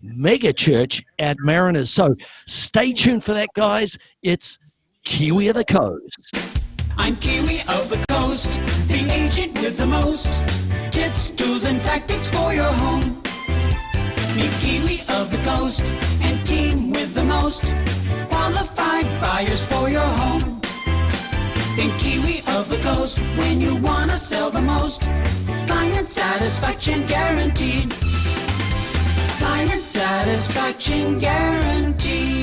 mega church at Mariners. So stay tuned for that, guys. It's Kiwi of the Coast. I'm Kiwi of the Coast, the agent with the most tips, tools, and tactics for your home. Meet Kiwi of the Coast and team with the most qualified buyers for your home. Think Kiwi of the Coast when you want to sell the most. Client satisfaction guaranteed. Client satisfaction guaranteed.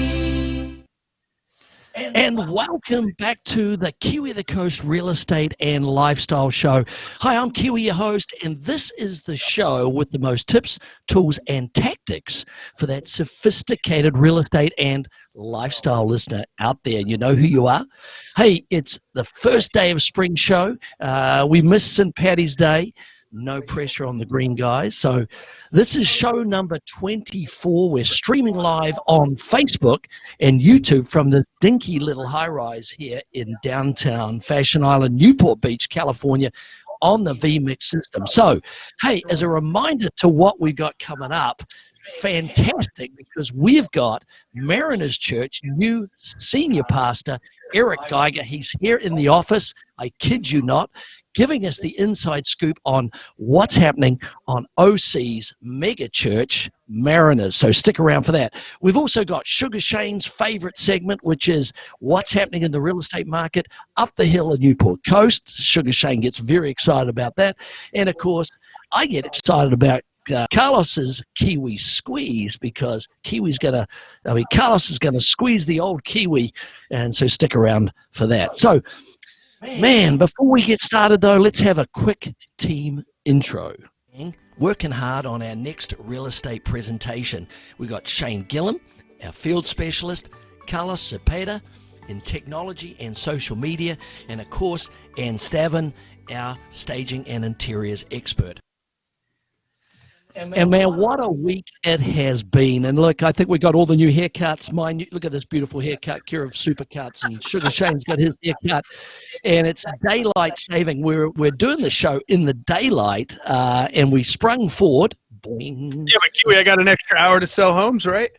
And welcome back to the Kiwi of the Coast Real Estate and Lifestyle Show. Hi, I'm Kiwi, your host, and this is the show with the most tips, tools, and tactics for that sophisticated real estate and lifestyle listener out there. You know who you are. Hey, it's the first day of spring show. We missed St. Paddy's Day. No pressure on the green guys. So this is show number 24. We're streaming live on Facebook and YouTube from this dinky little high-rise here in downtown Fashion Island, Newport Beach, California, on the VMix system. So, hey, as a reminder to what we got coming up, fantastic, because we've got Mariners Church new senior pastor Eric Geiger. He's here in the office, I kid you not, giving us the inside scoop on what's happening on OC's mega church, Mariners. So stick around for that. We've also got Sugar Shane's favorite segment, which is what's happening in the real estate market up the hill in Newport Coast. Sugar Shane gets very excited about that. And of course, I get excited about Carlos's Kiwi squeeze, because Carlos is going to squeeze the old Kiwi, and so stick around for that. So, man, before we get started though, let's have a quick team intro. Working hard on our next real estate presentation. We got Shane Gillum, our field specialist, Carlos Cepeda in technology and social media, and of course, Ann Stavin, our staging and interiors expert. And man, what a week it has been. And look, I think we got all the new haircuts. Look at this beautiful haircut, Cure of Supercuts, and Sugar Shane's got his haircut. And it's daylight saving. We're doing the show in the daylight, and we sprung forward. Boing. Yeah, but Kiwi, I got an extra hour to sell homes, right?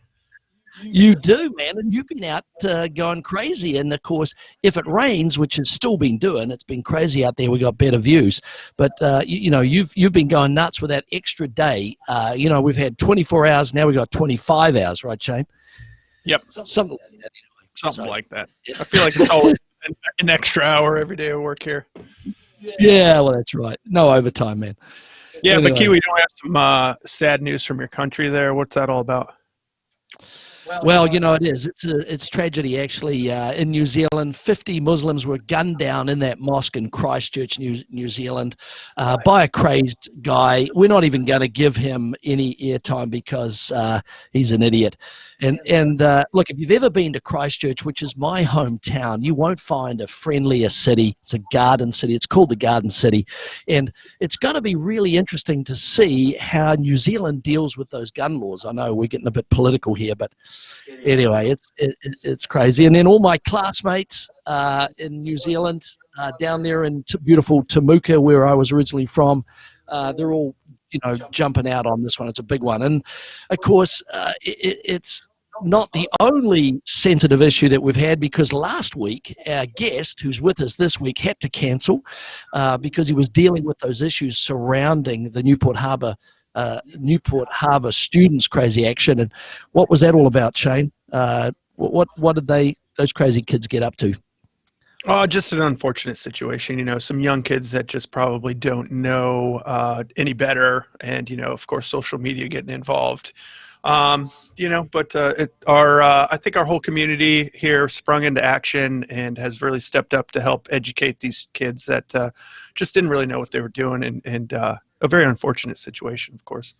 You do, man, and you've been out going crazy. And, of course, if it rains, which it's still been doing, it's been crazy out there, we got better views. But, you've been going nuts with that extra day. We've had 24 hours, now we've got 25 hours, right, Shane? Yep. Something like that. Something like that. Yeah. I feel like it's always an extra hour every day of work here. Yeah, well, that's right. No overtime, man. Yeah, anyway. But Kiwi, don't we have some sad news from your country there? What's that all about? Well, it is. It's tragedy, actually. In New Zealand, 50 Muslims were gunned down in that mosque in Christchurch, New Zealand, by a crazed guy. We're not even going to give him any airtime because he's an idiot. And look, if you've ever been to Christchurch, which is my hometown, you won't find a friendlier city. It's a garden city. It's called the Garden City. And it's going to be really interesting to see how New Zealand deals with those gun laws. I know we're getting a bit political here, but anyway, it's crazy. And then all my classmates in New Zealand, down there in beautiful Temuka, where I was originally from, they're all, jumping out on this one. It's a big one. And, of course, it's not the only sensitive issue that we've had, because last week our guest, who's with us this week, had to cancel because he was dealing with those issues surrounding the Newport Harbour students' crazy action. And what was that all about, Shane? What did those crazy kids get up to? Oh, just an unfortunate situation. Some young kids that just probably don't know any better, and of course, social media getting involved. But I think our whole community here sprung into action and has really stepped up to help educate these kids that just didn't really know what they were doing, and a very unfortunate situation, of course.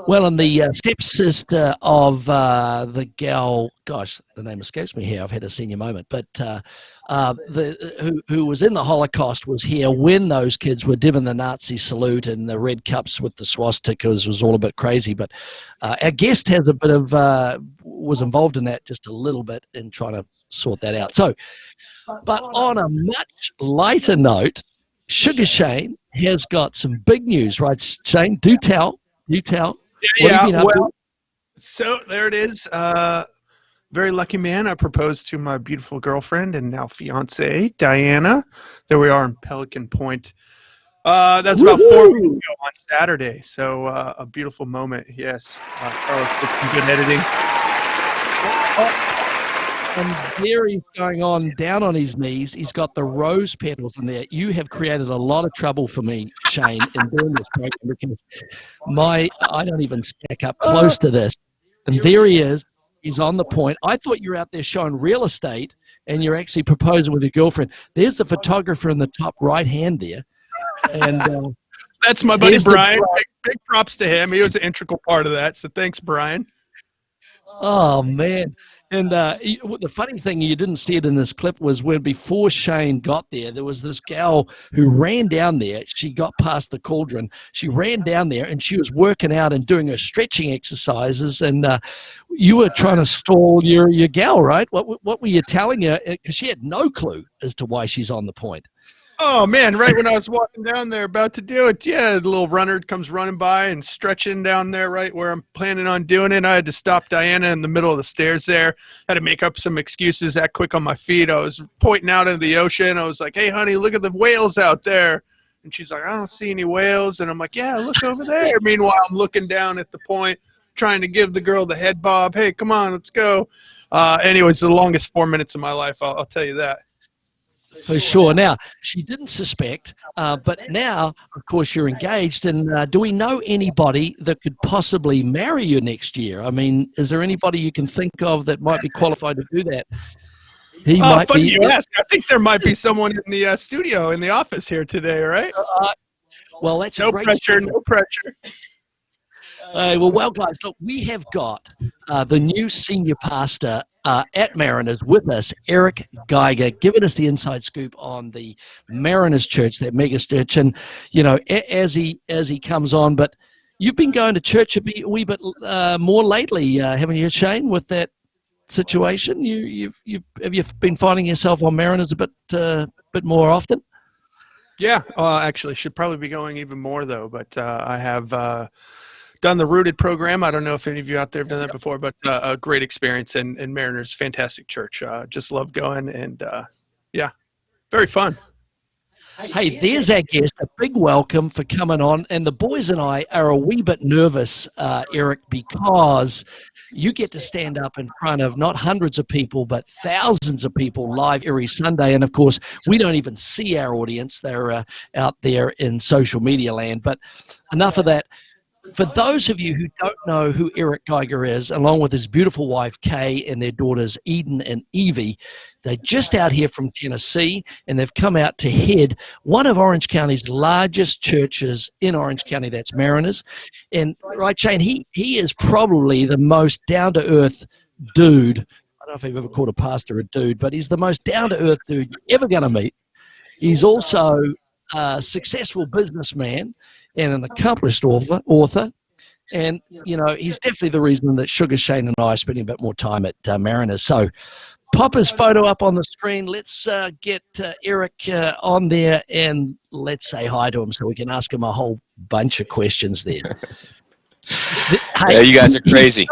Well, and the stepsister of the gal, gosh, the name escapes me here. I've had a senior moment, but who was in the Holocaust was here when those kids were given the Nazi salute and the red cups with the swastikas. Was all a bit crazy, but our guest has a bit of was involved in that just a little bit in trying to sort that out. So, but on a much lighter note, Sugar Shane has got some big news, right, Shane? Do tell. Yeah, well, So there it is. Very lucky man. I proposed to my beautiful girlfriend and now fiance, Diana. There we are in Pelican Point. That's about 4 weeks ago on Saturday. So a beautiful moment. Yes. Carlos did some good editing. And there he's going on down on his knees. He's got the rose petals in there. You have created a lot of trouble for me, Shane, in doing this program because I don't even stack up close to this. And there he is. He's on the point. I thought you were out there showing real estate and you're actually proposing with your girlfriend. There's the photographer in the top right hand there. And that's my buddy Brian. Big props to him. He was an integral part of that. So thanks, Brian. Oh, man. And the funny thing, you didn't see it in this clip, was when before Shane got there was this gal who ran down there. She got past the cauldron. She ran down there and she was working out and doing her stretching exercises. And you were trying to stall your gal, right? What were you telling her? Because she had no clue as to why she's on the point. Oh, man, right when I was walking down there about to do it, yeah, the little runner comes running by and stretching down there right where I'm planning on doing it. I had to stop Diana in the middle of the stairs there. Had to make up some excuses that quick on my feet. I was pointing out into the ocean. I was like, hey, honey, look at the whales out there. And she's like, I don't see any whales. And I'm like, yeah, look over there. Meanwhile, I'm looking down at the point, trying to give the girl the head bob. Hey, come on, let's go. Anyways, the longest 4 minutes of my life, I'll tell you that. For sure. Now, she didn't suspect, but now, of course, you're engaged. And do we know anybody that could possibly marry you next year? I mean, is there anybody you can think of that might be qualified to do that? He might funny be. You ask. I think there might be someone in the studio, in the office here today, right? Well, that's no a great pressure. No pressure. Well, guys, look, we have got the new senior pastor at Mariners with us, Eric Geiger, giving us the inside scoop on the Mariners Church, that mega church. And, you know, as he comes on, but you've been going to church a wee bit more lately, haven't you, Shane, with that situation? Have you been finding yourself on Mariners a bit more often? Yeah, actually, should probably be going even more, though. But I have done the Rooted program. I don't know if any of you out there have done that before, but a great experience, and Mariners, fantastic church. Just love going, and yeah, very fun. Hey, there's our guest. A big welcome for coming on. And the boys and I are a wee bit nervous, Eric, because you get to stand up in front of not hundreds of people, but thousands of people live every Sunday. And, of course, we don't even see our audience. They're out there in social media land. But enough of that. For those of you who don't know who Eric Geiger is, along with his beautiful wife, Kay, and their daughters, Eden and Evie, they're just out here from Tennessee, and they've come out to head one of Orange County's largest churches in Orange County, that's Mariners. And, right, Shane, he is probably the most down-to-earth dude. I don't know if I've ever called a pastor a dude, but he's the most down-to-earth dude you're ever going to meet. He's also a successful businessman and an accomplished author. And, you know, he's definitely the reason that Sugar Shane and I are spending a bit more time at Mariners. So pop his photo up on the screen. Let's get Eric on there and let's say hi to him so we can ask him a whole bunch of questions there. Hey, yeah, you guys are crazy.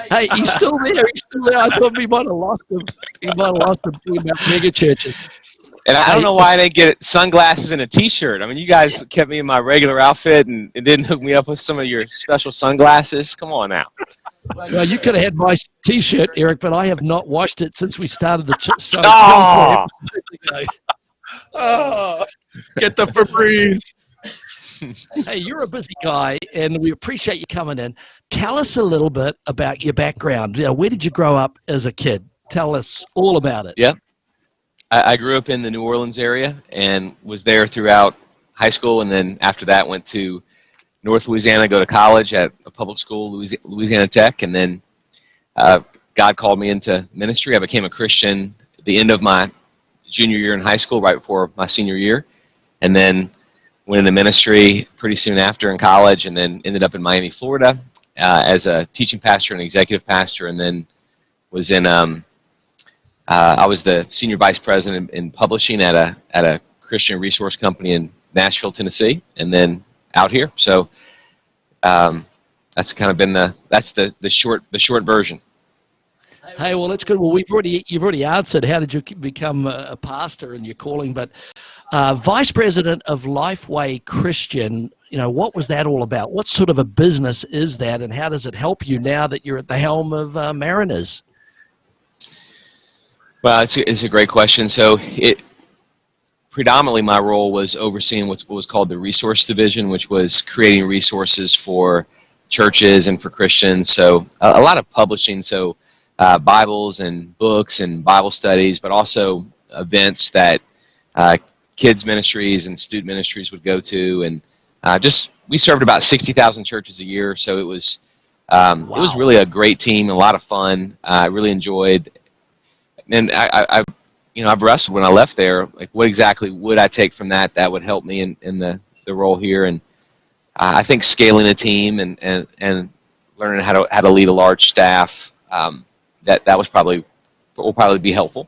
Hey, he's still there. He's still there. I thought we might have lost him. He might have lost him to about mega churches. And I don't know why I didn't get sunglasses and a T-shirt. I mean, you guys kept me in my regular outfit and didn't hook me up with some of your special sunglasses. Come on now. Well, you could have had my T-shirt, Eric, but I have not washed it since we started the show. Oh, get the Febreze. Hey, you're a busy guy, and we appreciate you coming in. Tell us a little bit about your background. Where did you grow up as a kid? Tell us all about it. Yeah. I grew up in the New Orleans area and was there throughout high school, and then after that went to North Louisiana, go to college at a public school, Louisiana Tech, and then God called me into ministry. I became a Christian at the end of my junior year in high school, right before my senior year, and then went into ministry pretty soon after in college, and then ended up in Miami, Florida as a teaching pastor and executive pastor, and then was in I was the senior vice president in publishing at a Christian resource company in Nashville, Tennessee, and then out here. So that's kind of been the short version. Hey, well, that's good. Well, you've already answered. How did you become a pastor and your calling? But vice president of Lifeway Christian, what was that all about? What sort of a business is that, and how does it help you now that you're at the helm of Mariners? Well, it's a great question. So predominantly my role was overseeing what was called the resource division, which was creating resources for churches and for Christians. So a lot of publishing, so Bibles and books and Bible studies, but also events that kids ministries and student ministries would go to, and we served about 60,000 churches a year. So it was It was really a great team, a lot of fun. I really enjoyed, and I've wrestled when I left there, like what exactly would I take from that would help me in the role here, and I think scaling a team and learning how to lead a large staff, that will probably be helpful.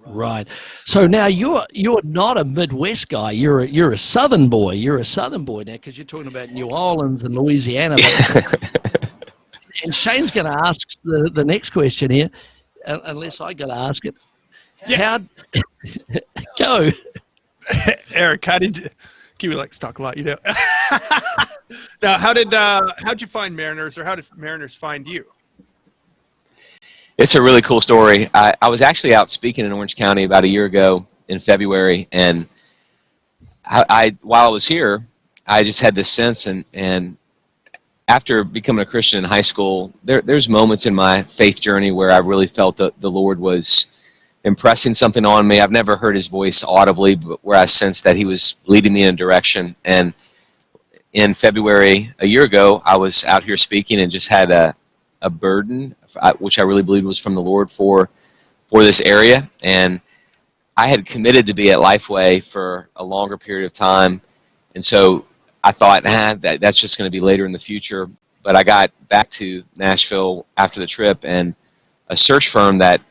Right. So now you're not a Midwest guy. You're a Southern boy. You're a Southern boy now because you're talking about New Orleans and Louisiana. And Shane's going to ask the next question here, unless I got to ask it. Yeah. Go, Eric. How did Kiwi likes to talk a lot? You know. Now, how'd you find Mariners, or how did Mariners find you? It's a really cool story. I was actually out speaking in Orange County about a year ago in February, and while I was here, I just had this sense, and after becoming a Christian in high school, there's moments in my faith journey where I really felt that the Lord was impressing something on me. I've never heard his voice audibly, but where I sensed that he was leading me in a direction. And in February a year ago, I was out here speaking and just had a burden, which I really believed was from the Lord for this area. And I had committed to be at Lifeway for a longer period of time. And so I thought, that's just going to be later in the future. But I got back to Nashville after the trip, and a search firm that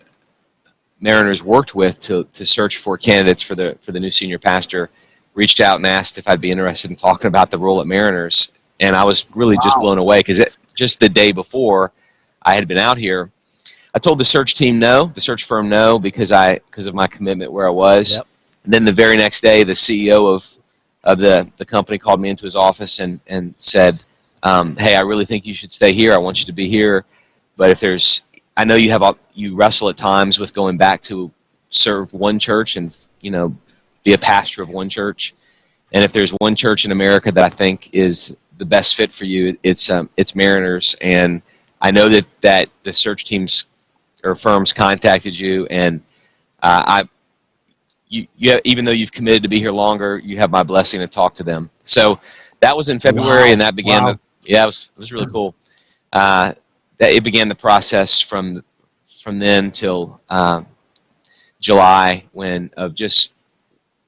Mariners worked with to search for candidates for the new senior pastor reached out and asked if I'd be interested in talking about the role at Mariners. And I was really just blown away, because just the day before I had been out here, I told the search firm no, because of my commitment where I was. Yep. And then the very next day, the CEO of the company called me into his office and said, hey, I really think you should stay here. I want you to be here. But I know you wrestle at times with going back to serve one church and, be a pastor of one church. And if there's one church in America that I think is the best fit for you, it's Mariners. And I know that the search teams or firms contacted you, and even though you've committed to be here longer, you have my blessing to talk to them. So that was in February, and that began. It was really cool. It began the process from then till July, of just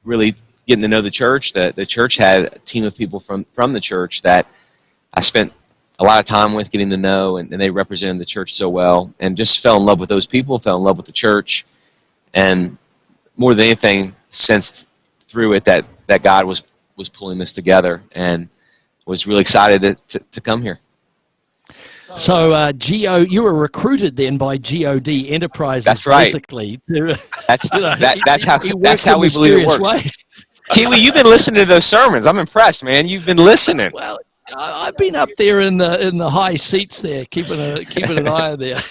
really getting to know the church. The church had a team of people from the church that I spent a lot of time with, getting to know, and they represented the church so well, and just fell in love with those people, fell in love with the church, and more than anything, sensed through it that God was pulling this together, and was really excited to come here. So, you were recruited then by GOD Enterprises. That's right. Basically, that's how we believe it works. Ways. Kiwi, you've been listening to those sermons. I'm impressed, man. You've been listening. Well, I've been up there in the high seats there, keeping an eye on there.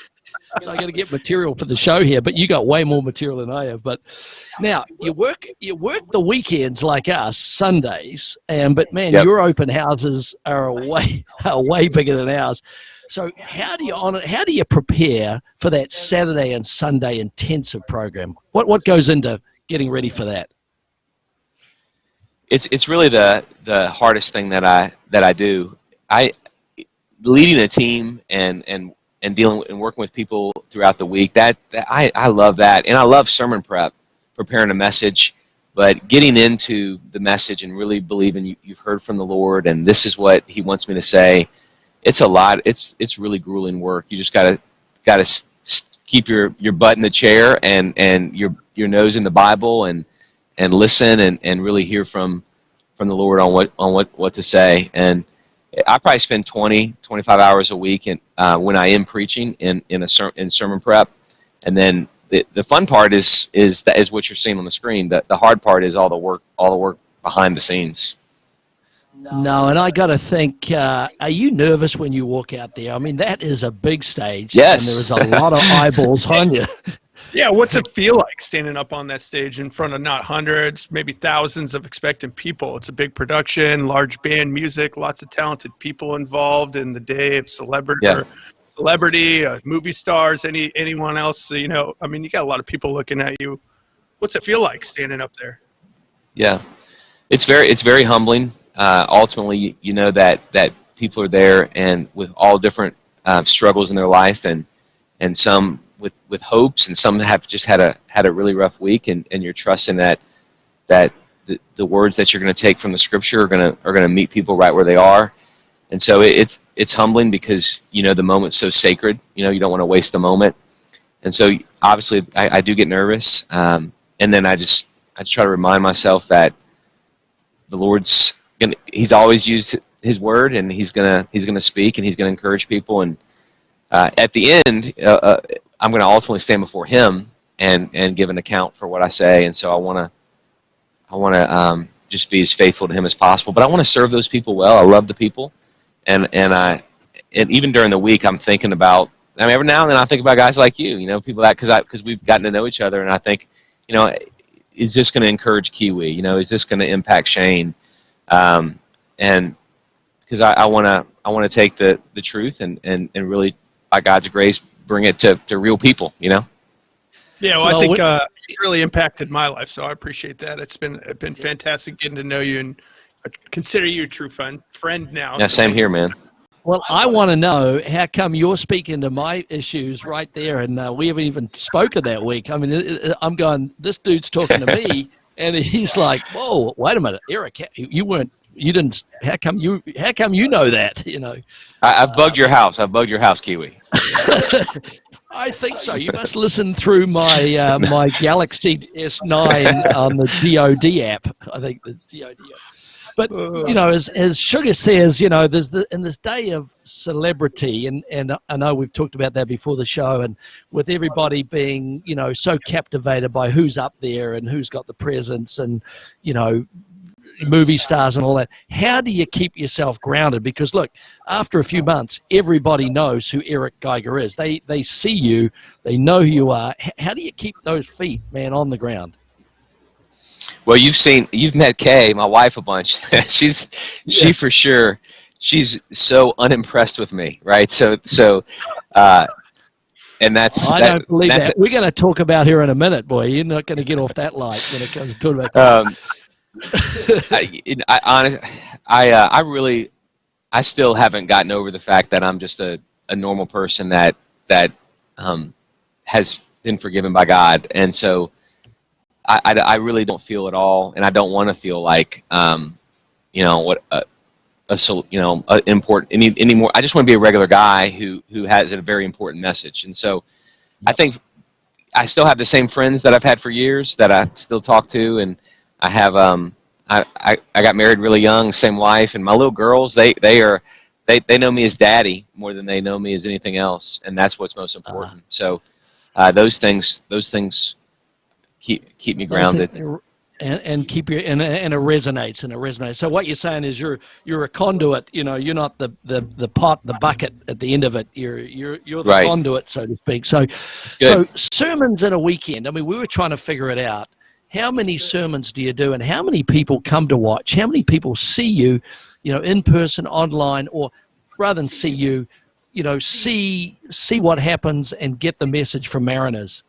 So I got to get material for the show here, but you got way more material than I have. But now you work the weekends like us, Sundays, but man, Yep. Your open houses are way bigger than ours. So how do you prepare for that Saturday and Sunday intensive program? What goes into getting ready for that? It's really the hardest thing that I do. Leading a team and dealing and working with people throughout the week, that I love that, and I love sermon prep, preparing a message, but getting into the message and really believing you've heard from the Lord and this is what He wants me to say. It's a lot. It's really grueling work. You just gotta keep your butt in the chair and your nose in the Bible and listen and really hear from the Lord on what to say. And I probably spend 20, 25 hours a week when I am preaching in sermon prep. And then the fun part is what you're seeing on the screen. The hard part is all the work behind the scenes. No, and I got to think, are you nervous when you walk out there? I mean, that is a big stage. Yes. And there is a lot of eyeballs on you. Yeah, what's it feel like standing up on that stage in front of not hundreds, maybe thousands of expectant people? It's a big production, large band music, lots of talented people involved in the day of celebrity, movie stars, anyone else. You know, I mean, you got a lot of people looking at you. What's it feel like standing up there? Yeah, it's very humbling. Ultimately, you know that people are there and with all different struggles in their life, and some with hopes, and some have just had a really rough week, and you're trusting that the words that you're going to take from the Scripture are going to meet people right where they are, and so it's humbling because you know the moment's so sacred. You know you don't want to waste the moment, and so obviously I do get nervous, and then I just try to remind myself that the Lord's He's always used His word, and He's gonna speak, and He's gonna encourage people, and at the end, I'm going to ultimately stand before Him and give an account for what I say, and so I want to just be as faithful to Him as possible. But I want to serve those people well. I love the people, and even during the week, I'm thinking about. I mean, every now and then I think about guys like you, people because we've gotten to know each other, and I think, is this going to encourage Kiwi? Is this going to impact Shane? And because I want to take the truth and really, by God's grace, bring it to real people, Yeah, well I think it really impacted my life, so I appreciate that. It's been fantastic getting to know you, and I consider you a true friend now. Yeah, same here, man. Well, I want to know how come you're speaking to my issues right there, and we haven't even spoken that week. I mean, I'm going, this dude's talking to me, and he's like, "Whoa, wait a minute, Eric, you didn't. How come you know that? I've bugged your house. I've bugged your house, Kiwi. I think so. You must listen through my my Galaxy S9 on the GOD app. I think the GOD app. But as Sugar says, there's in this day of celebrity, and I know we've talked about that before the show, and with everybody being so captivated by who's up there and who's got the presence, and movie stars and all that. How do you keep yourself grounded? Because look, after a few months, everybody knows who Eric Geiger is. They see you, they know who you are. How do you keep those feet, man, on the ground? Well, you've met Kay, my wife, a bunch. She for sure. She's so unimpressed with me, right? So, and that's. I don't believe that. We're going to talk about her in a minute, boy. You're not going to get off that light when it comes to talking about that. I still haven't gotten over the fact that I'm just a normal person that has been forgiven by God, and so I really don't feel at all, and I don't want to feel like important anymore. I just want to be a regular guy who has a very important message, and so I think I still have the same friends that I've had for years that I still talk to, and I have I got married really young, same wife, and my little girls they know me as daddy more than they know me as anything else, and that's what's most important. So those things keep me grounded. And keep your and it resonates. So what you're saying is you're a conduit. You're not the pot, the bucket at the end of it. You're the right. Conduit, so to speak. So sermons in a weekend. I mean, we were trying to figure it out. How many sermons do you do, and how many people come to watch? How many people see you, in person, online, or rather than see you, see what happens and get the message from Mariners?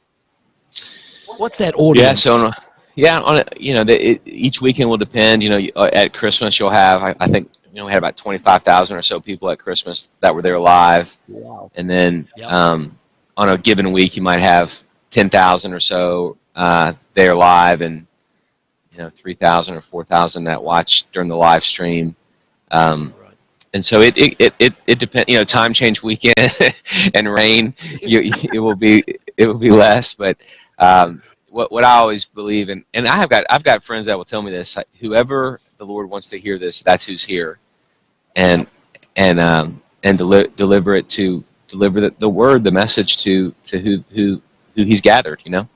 What's that audience? Each weekend will depend. At Christmas you'll have, I think, we had about 25,000 or so people at Christmas that were there live. Wow. And then on a given week you might have 10,000 or so there live, and 3,000 or 4,000 that watch during the live stream. And so it depends. Time change weekend and rain, it will be less. But what I always believe in, and I've got friends that will tell me this: whoever the Lord wants to hear this, that's who's here. And deliver it to deliver the word, the message to who he's gathered, you know.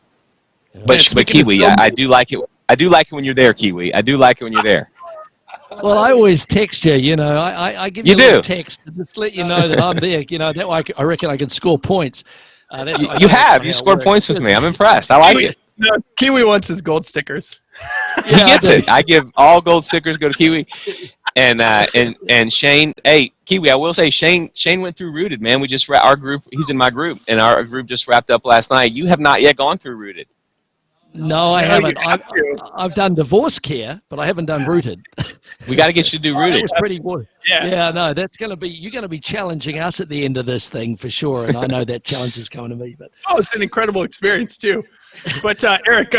But Kiwi, I do like it. I do like it when you're there, Kiwi. I do like it when you're there. Well, I always text you. You know, I give you a little text to just let you know that I'm there. You know, that way I reckon I can score points. You scored points with me. I'm impressed. I like it. No, Kiwi wants his gold stickers. He gets it. I give all gold stickers go to Kiwi, and Shane. Hey, Kiwi, I will say Shane went through Rooted, man. We just our group. He's in my group, and our group just wrapped up last night. You have not yet gone through Rooted. No, I haven't. I've done divorce care, but I haven't done Rooted. We got to get you to do Rooted. It's pretty good. Yeah, no, that's going to be, you're going to be challenging us at the end of this thing for sure, and I know that challenge is coming to me. But it's an incredible experience too. But Eric,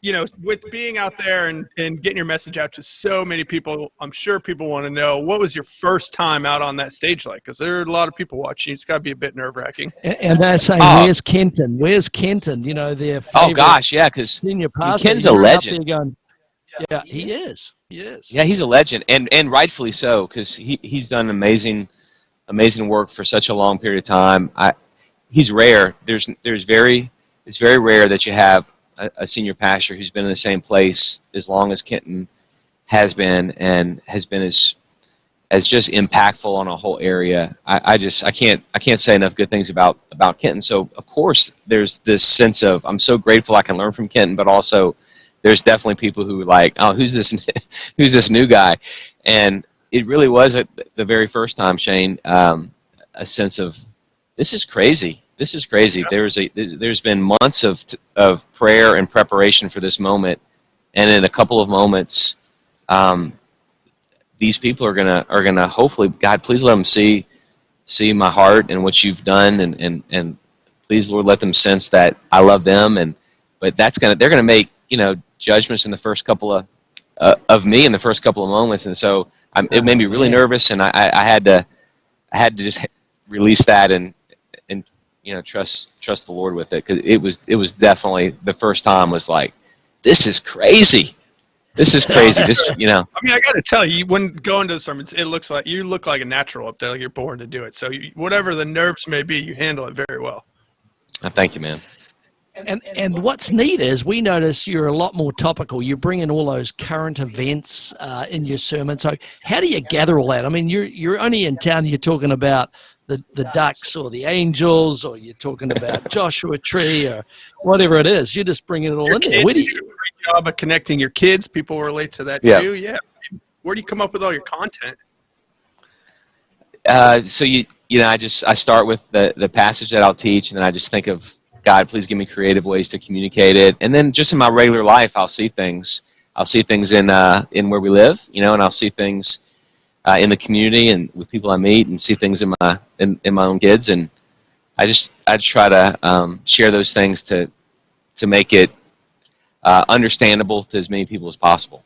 you know, with being out there and getting your message out to so many people, I'm sure people want to know, what was your first time out on that stage like? Because there are a lot of people watching. It's got to be a bit nerve-wracking. And they're saying, where's Kenton? Where's Kenton? You know, their favorite gosh, yeah, because Ken's a legend. Going, yeah, he is. He is. Yeah, he's a legend, and rightfully so, because he's done amazing work for such a long period of time. He's rare. It's very rare that you have a senior pastor who's been in the same place as long as Kenton has been, and has been as just impactful on a whole area. I can't say enough good things about Kenton. So of course there's this sense of, I'm so grateful I can learn from Kenton, but also there's definitely people who are like, oh, who's this new guy? And it really was at the very first time, Shane, a sense of, this is crazy. This is crazy. There's been months of prayer and preparation for this moment, and in a couple of moments, these people are gonna hopefully, God, please let them see my heart and what you've done, and please, Lord, let them sense that I love them. But they're gonna make, you know, judgments in the first couple of me in the first couple of moments, and so it made me really nervous, and I had to just release that and you know, trust the Lord with it, because it was definitely, the first time was like, this is crazy. This is crazy. This, you know. I mean, I got to tell you, when going to the sermons, it looks like you look like a natural up there, like you're born to do it. So whatever the nerves may be, you handle it very well. Thank you, man. And what's neat is we notice you're a lot more topical. You bring in all those current events in your sermon. So how do you gather all that? I mean, you're only in town, you're talking about the ducks or the angels, or you're talking about Joshua Tree or whatever it is. You're just bringing it all in there. Where do you do a great job of connecting your kids? People relate to that too. Yeah. Where do you come up with all your content? So you know, I start with the passage that I'll teach, and then I just think of, God, please give me creative ways to communicate it. And then just in my regular life, I'll see things. I'll see things in where we live, you know, and I'll see things in the community and with people I meet, and see things in my own kids. And I try to share those things to make it understandable to as many people as possible.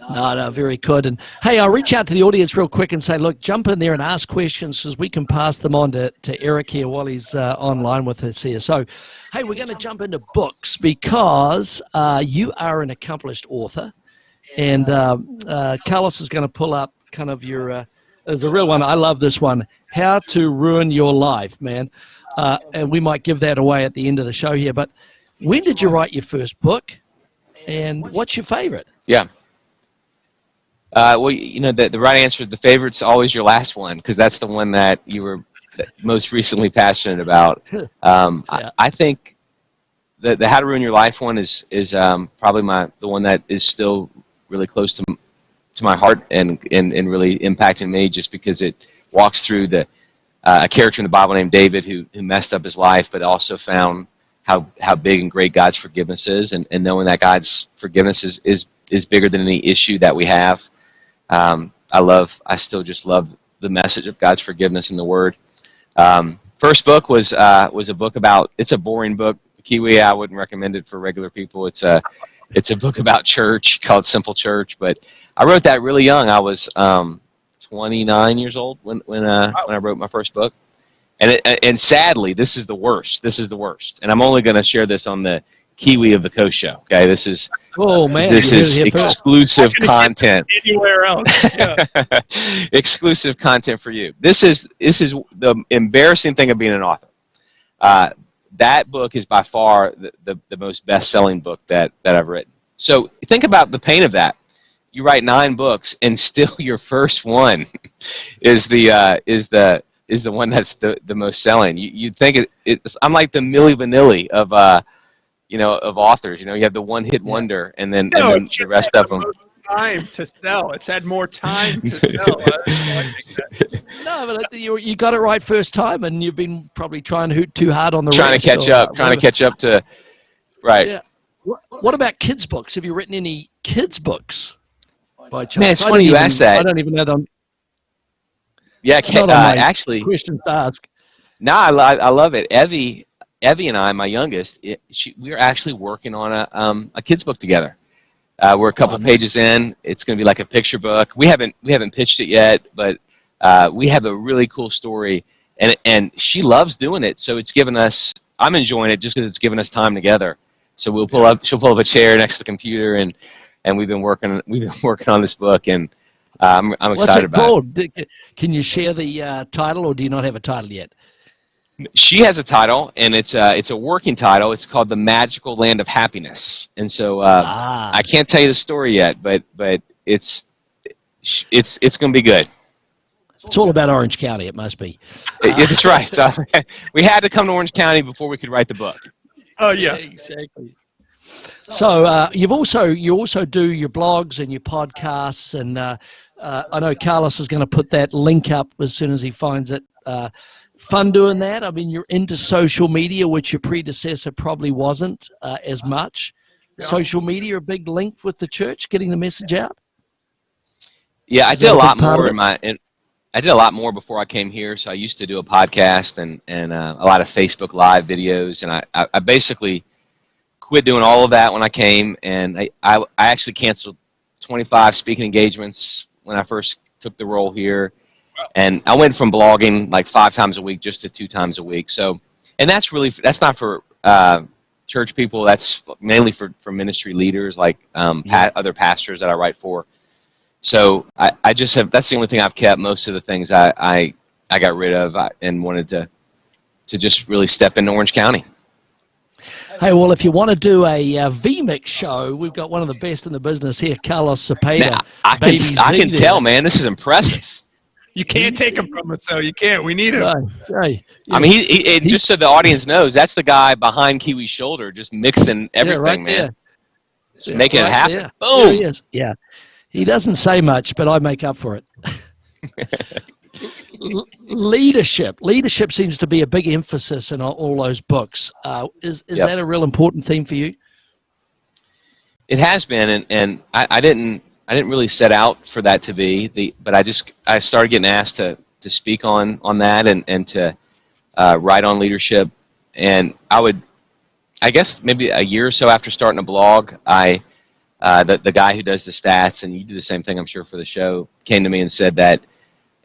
No, very good. And hey, I'll reach out to the audience real quick and say, look, jump in there and ask questions, because we can pass them on to Eric here while he's online with us here. So, hey, we're going to jump into books, because you are an accomplished author. And Carlos is going to pull up kind of your, there's a real one. I love this one, How to Ruin Your Life, man. And we might give that away at the end of the show here. But when did you write your first book? And what's your favorite? Yeah. Well, you know, the right answer, the favorite's always your last one, because that's the one that you were most recently passionate about. I think the How to Ruin Your Life one is probably the one that is still really close to my heart and really impacting me, just because it walks through a character in the Bible named David who messed up his life, but also found how big and great God's forgiveness is, and knowing that God's forgiveness is bigger than any issue that we have. I still just love the message of God's forgiveness in the Word. First book was a book about, it's a boring book. Kiwi, I wouldn't recommend it for regular people. It's a book about church called Simple Church, but I wrote that really young. I was 29 years old when I wrote my first book. And sadly, this is the worst. And I'm only going to share this on the Kiwi of the Coast show. Okay, this is this is exclusive content. Anywhere else? Yeah. Exclusive content for you. This is the embarrassing thing of being an author. That book is by far the most best-selling book that I've written. So think about the pain of that. You write 9 books, and still your first one is the one that's the most selling. You'd think I'm like the Milli Vanilli of of authors. You have the one-hit wonder, and then the rest of them. Time to sell. It's had more time to sell. No, but you got it right first time, and you've been probably trying too hard on the trying rest, to catch up to right. Yeah. What about kids' books? Have you written any kids' books? By chance? Man, it's funny you asked that. I don't even know them. Yeah, actually, questions to ask. No, I love it. Evie and I, my youngest, we are actually working on a kids book together. We're a couple pages in. It's going to be like a picture book. We haven't pitched it yet, but we have a really cool story, and she loves doing it. So it's given us. I'm enjoying it just because it's given us time together. So she'll pull up a chair next to the computer, and we've been working on this book, and I'm excited about it. Can you share the title, or do you not have a title yet? She has a title, and it's a working title. It's called The Magical Land of Happiness, and so I can't tell you the story yet, but it's going to be good. It's all about Orange County. It must be. That's right. We had to come to Orange County before we could write the book. Oh yeah, exactly. So you also do your blogs and your podcasts, and I know Carlos is going to put that link up as soon as he finds it. Fun doing that. I mean, you're into social media, which your predecessor probably wasn't as much. Yeah. Social media, a big link with the church, getting the message out. Yeah, I did a lot more I did a lot more before I came here. So I used to do a podcast and a lot of Facebook Live videos, and I basically quit doing all of that when I came, and I actually canceled 25 speaking engagements when I first took the role here. And I went from blogging like 5 times a week just to 2 times a week. So, and that's not for church people. That's mainly for ministry leaders, like other pastors that I write for. So I just have, that's the only thing I've kept. Most of the things I got rid of and wanted to just really step into Orange County. Hey, well, if you want to do a VMix show, we've got one of the best in the business here, Carlos Cepeda. Now, I can tell, man, this is impressive. You can't take him from us, though. You can't. We need him. Right. Yeah. I mean, he just so the audience knows, that's the guy behind Kiwi's shoulder, just mixing everything, man. There. Just making it happen. There. Boom. There he is. Yeah. He doesn't say much, but I make up for it. Leadership seems to be a big emphasis in all those books. Is that a real important theme for you? It has been, and I didn't really set out for that to be but I started getting asked to speak on that and to write on leadership, and I guess maybe a year or so after starting a blog, the guy who does the stats, and you do the same thing I'm sure for the show, came to me and said that,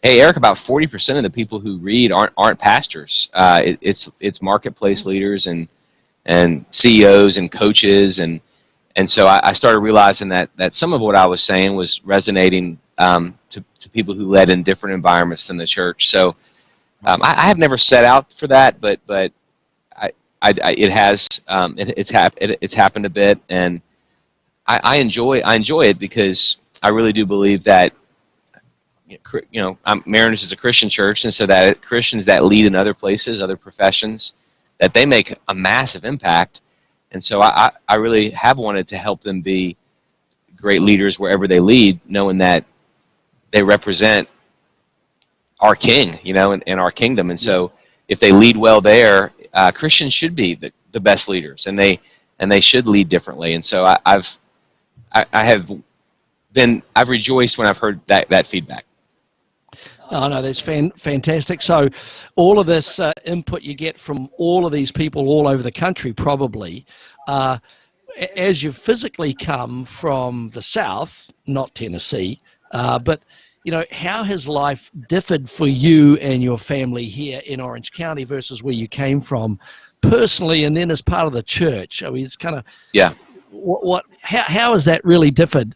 hey Eric, about 40% of the people who read aren't pastors. It's marketplace leaders and CEOs and coaches and so I started realizing that some of what I was saying was resonating to people who led in different environments than the church. So I have never set out for that, but it has it's happened a bit, and I enjoy it because I really do believe that Mariners is a Christian church, and so that Christians that lead in other places, other professions, that they make a massive impact. And so I really have wanted to help them be great leaders wherever they lead, knowing that they represent our King, and our kingdom. And so if they lead well there, Christians should be the best leaders, and they should lead differently. And so I've rejoiced when I've heard that feedback. Oh, no, that's fantastic. So all of this input you get from all of these people all over the country probably, as you physically come from the South, not Tennessee, but, how has life differed for you and your family here in Orange County versus where you came from personally and then as part of the church? I mean, it's kind of Yeah. how is that really differed?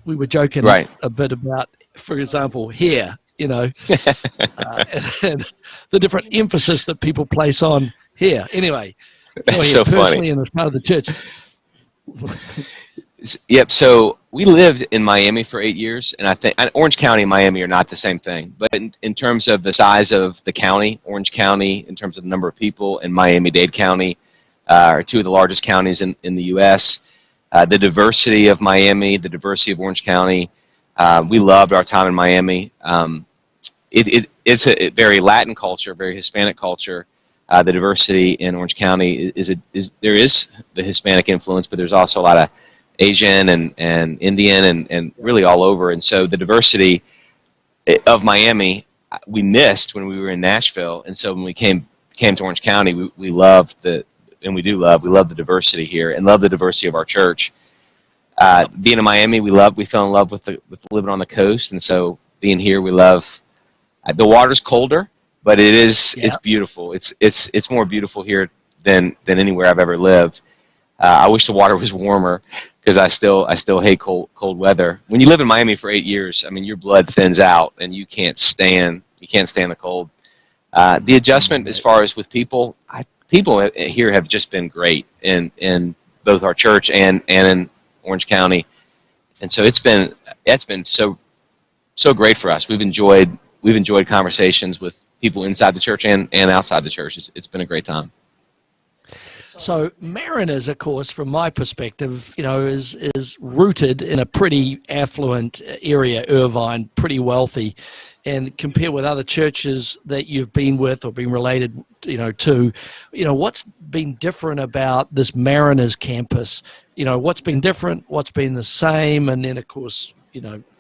We were joking Right. a bit about, for example, here, and the different emphasis that people place on here. Anyway, That's so personally funny. and as part of the church. Yep. So we lived in Miami for 8 years, and I think Orange County and Miami are not the same thing. But in terms of the size of the county, Orange County, in terms of the number of people, and Miami-Dade County are two of the largest counties in the U.S. The diversity of Miami, the diversity of Orange County, we loved our time in Miami. It's a very Latin culture, very Hispanic culture. The diversity in Orange County there is the Hispanic influence, but there's also a lot of Asian and Indian and really all over. And so the diversity of Miami we missed when we were in Nashville. And so when we came to Orange County, we loved we love the diversity here and love the diversity of our church. Being in Miami, we fell in love with living on the coast. And so being here, we love, the water's colder, but it's beautiful. It's more beautiful here than anywhere I've ever lived. I wish the water was warmer because I still hate cold weather. When you live in Miami for 8 years, I mean, your blood thins out and you can't stand the cold. The adjustment as far as with people here have just been great in both our church and in Orange County, and so it's been so great for us. We've enjoyed conversations with people inside the church and outside the church. It's been a great time. So Mariners, of course, from my perspective, is rooted in a pretty affluent area, Irvine, pretty wealthy, and compare with other churches that you've been with or been related, to, what's been different about this Mariners campus? What's been different? What's been the same? And then, of course,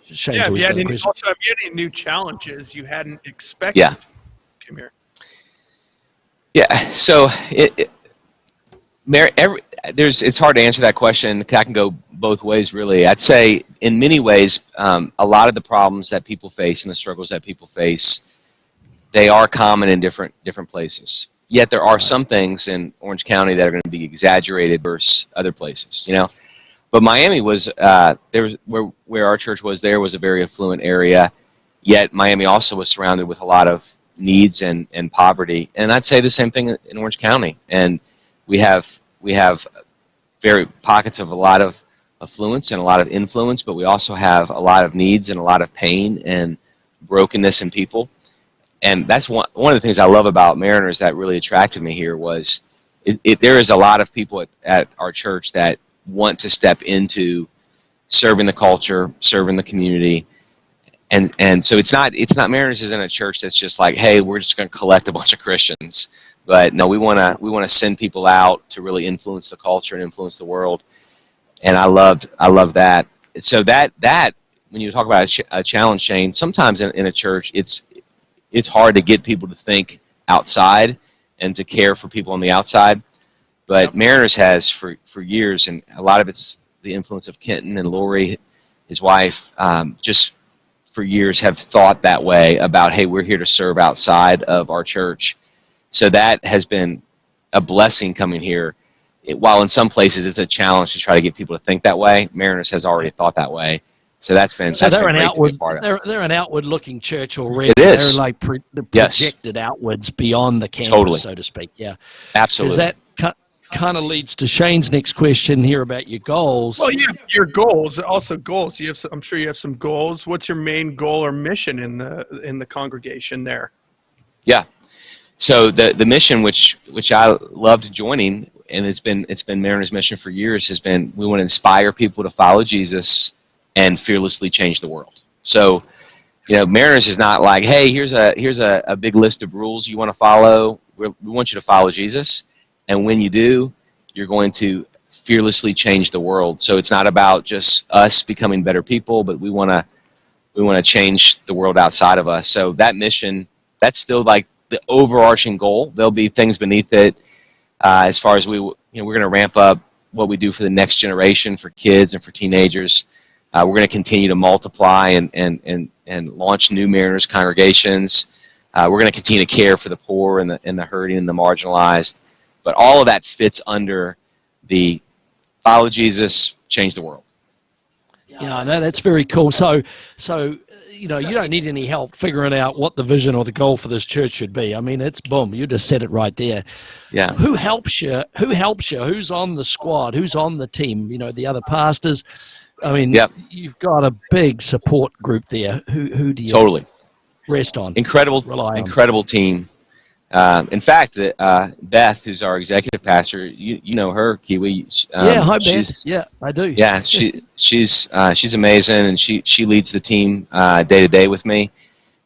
Shane's always got a question. Also, have you had any new challenges you hadn't expected? Yeah. Come here. Yeah. So it's hard to answer that question. I can go both ways, really. I'd say in many ways, a lot of the problems that people face and the struggles that people face, they are common in different places. Yet there are some things in Orange County that are going to be exaggerated versus other places, But Miami was where our church was. There was a very affluent area. Yet Miami also was surrounded with a lot of needs and poverty. And I'd say the same thing in Orange County. And we have very pockets of a lot of affluence and a lot of influence, but we also have a lot of needs and a lot of pain and brokenness in people. And that's one of the things I love about Mariners that really attracted me here was there is a lot of people at our church that want to step into serving the culture, serving the community. And so it's not Mariners isn't a church that's just like, hey, we're just going to collect a bunch of Christians. But no, we want to send people out to really influence the culture and influence the world. And I love that. So that when you talk about a challenge, Shane, sometimes in a church, it's hard to get people to think outside and to care for people on the outside. But Mariners has for years, and a lot of it's the influence of Kenton and Lori, his wife, just for years have thought that way about, hey, we're here to serve outside of our church. So that has been a blessing coming here. While in some places it's a challenge to try to get people to think that way, Mariners has already thought that way. So that's been great to be a part of. They're an outward-looking church already. It is. They're like projected outwards beyond the campus, so to speak. Yeah, absolutely. That kind of leads to Shane's next question here about your goals. Well, yeah, your goals. Also, goals. I'm sure you have some goals. What's your main goal or mission in the congregation there? Yeah. So the mission, which I loved joining, and it's been Mariners' mission for years, has been we want to inspire people to follow Jesus and fearlessly change the world. So, Mariners is not like, hey, here's a big list of rules you want to follow. We want you to follow Jesus, and when you do, you're going to fearlessly change the world. So it's not about just us becoming better people, but we want to change the world outside of us. So that mission, that's still like the overarching goal. There'll be things beneath it as far as we're going to ramp up what we do for the next generation, for kids and for teenagers. We're going to continue to multiply and launch new Mariners congregations. We're going to continue to care for the poor and the hurting and the marginalized. But all of that fits under the follow Jesus, change the world. Yeah, no, that's very cool. So you don't need any help figuring out what the vision or the goal for this church should be. I mean, it's boom. You just said it right there. Yeah. Who helps you? Who's on the squad? Who's on the team? The other pastors. I mean, You've got a big support group there. Who do you totally rest on? Incredible team. In fact, Beth, who's our executive pastor, you know her, Kiwi. Hi Beth. Yeah, I do. Yeah, she's amazing, and she leads the team day to day with me,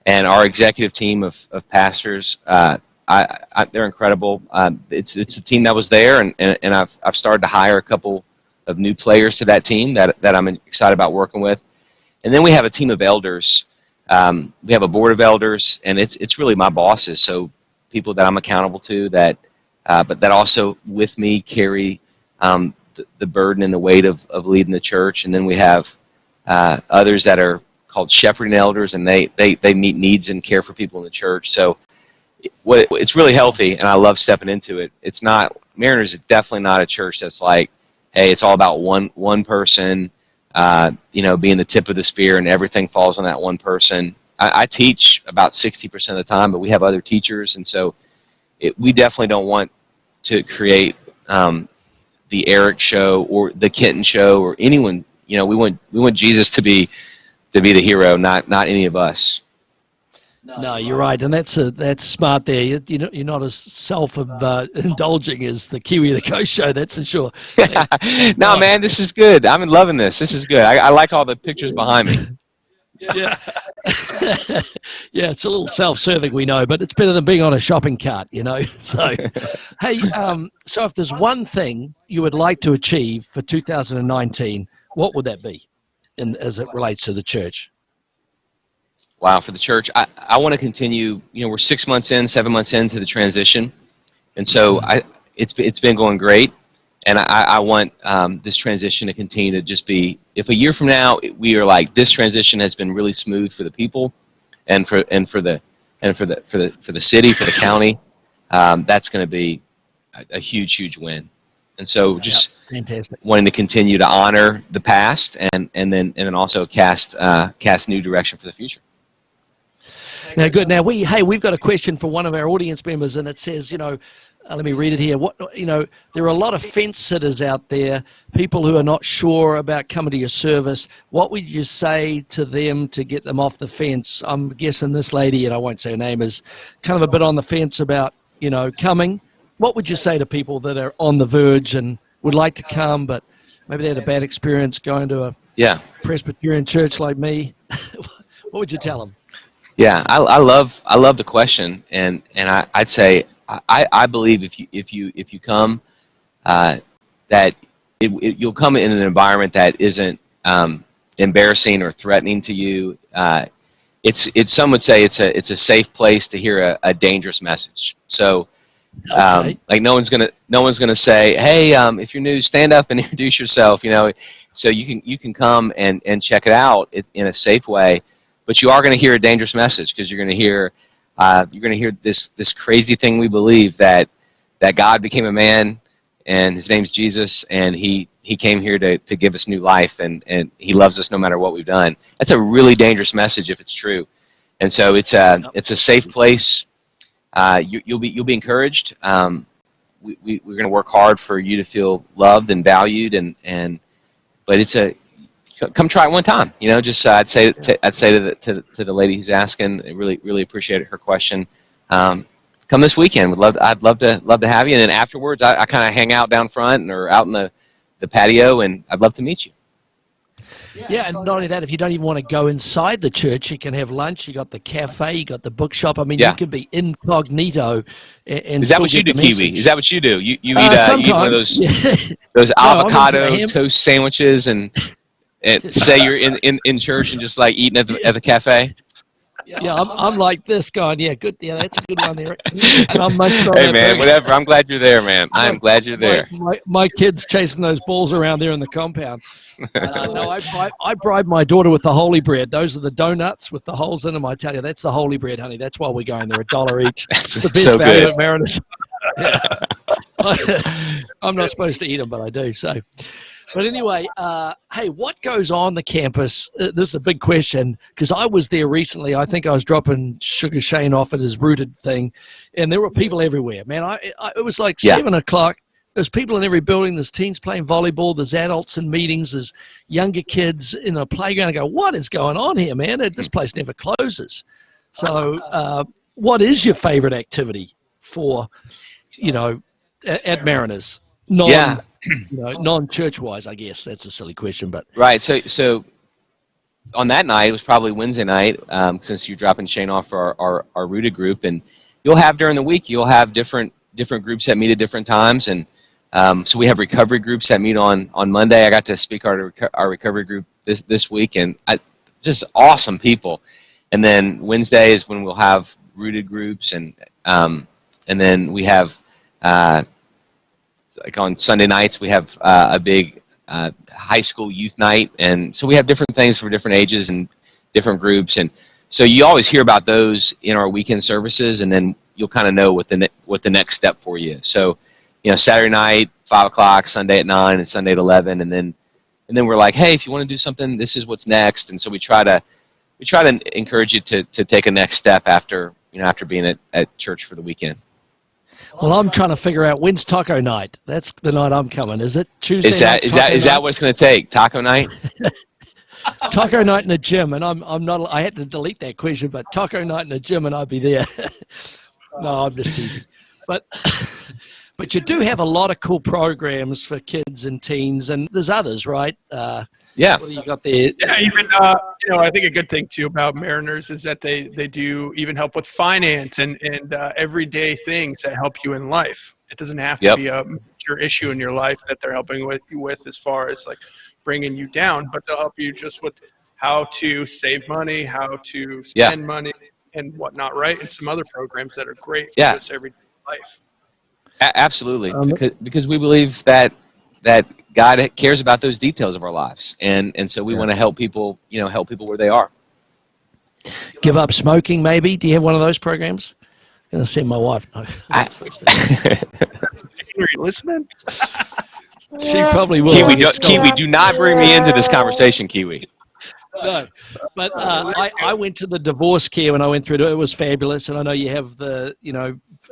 and our executive team of pastors. They're incredible. It's a team that was there, and I've started to hire a couple of new players to that team that I'm excited about working with, and then we have a team of elders. We have a board of elders, and it's really my bosses. So people that I'm accountable to, but that also with me carry the burden and the weight of leading the church. And then we have others that are called shepherding elders, and they meet needs and care for people in the church. So it's really healthy, and I love stepping into it. It's not, Mariners is definitely not a church that's like, hey, it's all about one person, being the tip of the spear, and everything falls on that one person. I teach about 60% of the time, but we have other teachers, and so we definitely don't want to create the Eric show or the Kenton show or anyone. We want Jesus to be the hero, not any of us. No, you're right, and that's smart there. You're not as self-indulging as the Kiwi the Coast show, that's for sure. No, man, this is good. I'm loving this. This is good. I like all the pictures behind me. Yeah. Yeah, it's a little self-serving, we know, but it's better than being on a shopping cart, So, hey, so if there's one thing you would like to achieve for 2019, what would that be, as it relates to the church? Wow, for the church, I want to continue. We're 7 months into the transition, and so it's been going great, and I want this transition to continue to just be. If a year from now we are like, this transition has been really smooth for the people, and for the city, for the county, that's going to be a huge win. And so just fantastic. Wanting to continue to honor the past and then also cast new direction for the future. Now, good. Now we've got a question for one of our audience members, and it says, let me read it here. There are a lot of fence sitters out there, people who are not sure about coming to your service. What would you say to them to get them off the fence? I'm guessing this lady, and I won't say her name, is kind of a bit on the fence about, coming. What would you say to people that are on the verge and would like to come, but maybe they had a bad experience going to a Presbyterian church like me? What would you tell them? Yeah, I love the question, and I'd say I believe if you come, that you'll come in an environment that isn't embarrassing or threatening to you. It's some would say it's a safe place to hear a dangerous message. So, like no one's gonna say, hey, if you're new, stand up and introduce yourself. So you can come and check it out in a safe way. But you are going to hear a dangerous message, because you're going to hear this crazy thing we believe, that God became a man, and his name's Jesus, and he came here to give us new life, and he loves us no matter what we've done. That's a really dangerous message if it's true. And so it's a safe place. You'll be encouraged. We're going to work hard for you to feel loved and valued, but come try it one time. Just I'd say to the lady who's asking, I really appreciated her question. Come this weekend. I'd love to have you. And then afterwards, I kind of hang out down front or out in the patio, and I'd love to meet you. Yeah, and not only that, if you don't even want to go inside the church, you can have lunch. You got the cafe, you got the bookshop. I mean, you can be incognito. And is that what you do, Kiwi? Is that what you do? You eat one of those avocado toast sandwiches and say you're in church and just like eating at the cafe? Yeah, I'm like this going, good. Yeah, that's a good one there. And I'm much hey, man, whatever. I'm glad you're there, man. I'm glad you're there. My kid's chasing those balls around there in the compound. No, I bribe my daughter with the holy bread. Those are the donuts with the holes in them. I tell you, that's the holy bread, honey. That's why we're going there, $1 each. That's the best so value good. at Mariners. Yeah. I'm not supposed to eat them, but I do. So, but anyway, hey, what goes on the campus? This is a big question because I was there recently. I think I was dropping Sugar Shane off at his Rooted thing, and there were people everywhere. Man, it was like 7 o'clock. There's people in every building. There's teens playing volleyball. There's adults in meetings. There's younger kids in a playground. I go, what is going on here, man? This place never closes. So, what is your favorite activity for, at Mariners? Non-church wise, I guess that's a silly question, but right. So on that night, it was probably Wednesday night, since you're dropping Shane off for our Rooted group, and you'll have during the week, you'll have different groups that meet at different times, and so we have recovery groups that meet on Monday. I got to speak our recovery group this week, and just awesome people. And then Wednesday is when we'll have Rooted groups, and then we have like on Sunday nights we have a big high school youth night, and so we have different things for different ages and different groups, and so you always hear about those in our weekend services, and then you'll kind of know what the next step for you. So, Saturday night 5 o'clock, Sunday at 9, and Sunday at 11, and then we're like, hey, if you want to do something, this is what's next, and so we try to encourage you to take a next step after being at church for the weekend. Well, I'm trying to figure out when's taco night. That's the night I'm coming. Is it Tuesday? Is that what it's going to take? Taco night? Taco night in the gym, and I'm not. I had to delete that question, but taco night in the gym, and I'd be there. No, I'm just teasing. But you do have a lot of cool programs for kids and teens, and there's others, right? Yeah. What do you got there? Yeah, even I think a good thing too about Mariners is that they do even help with finance and everyday things that help you in life. It doesn't have to be a major issue in your life that they're helping you with as far as like bringing you down, but they'll help you just with how to save money, how to spend money, and whatnot, right? And some other programs that are great for this everyday life. Absolutely, because we believe that God cares about those details of our lives, and so we want to help people, help people where they are. Give up smoking, maybe. Do you have one of those programs? I'm going to send my wife. No. Are you listening? She probably will. Kiwi, do not bring me into this conversation, Kiwi. No, but I went to the divorce care when I went through it. It was fabulous, and I know you have the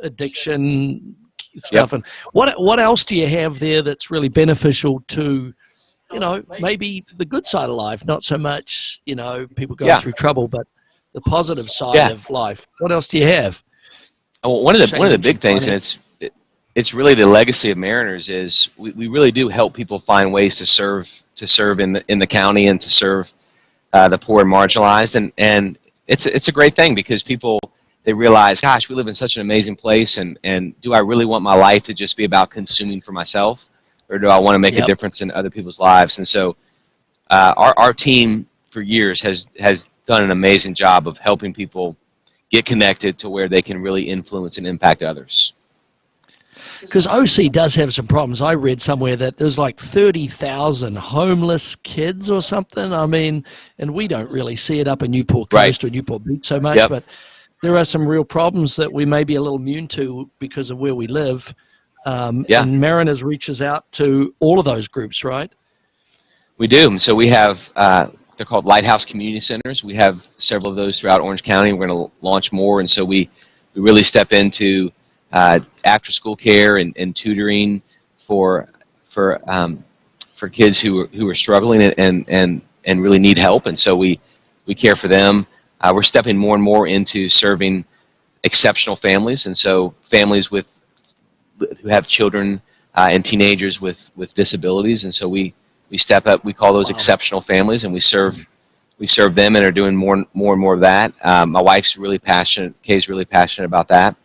addiction stuff. And what else do you have there that's really beneficial to maybe the good side of life, not so much people going through trouble, but the positive side of life? What else do you have? Well, one of the big things, and it's really the legacy of Mariners, is we really do help people find ways to serve in the county and to serve the poor and marginalized, and it's a great thing because people, they realize, gosh, we live in such an amazing place, and do I really want my life to just be about consuming for myself, or do I want to make a difference in other people's lives? And so our team for years has done an amazing job of helping people get connected to where they can really influence and impact others. Because OC does have some problems. I read somewhere that there's like 30,000 homeless kids or something. I mean, and we don't really see it up in Newport Coast or Newport Beach so much, but there are some real problems that we may be a little immune to because of where we live. And Mariners reaches out to all of those groups, right? We do. So we have, they're called Lighthouse Community Centers. We have several of those throughout Orange County. We're going to launch more. And so we really step into after-school care and tutoring for kids who are struggling and really need help. And so we care for them. We're stepping more and more into serving exceptional families, and so families who have children and teenagers with disabilities. And so we step up. We call those exceptional families, and we serve them, and are doing more and more of that. My wife's really passionate. Kay's really passionate about that,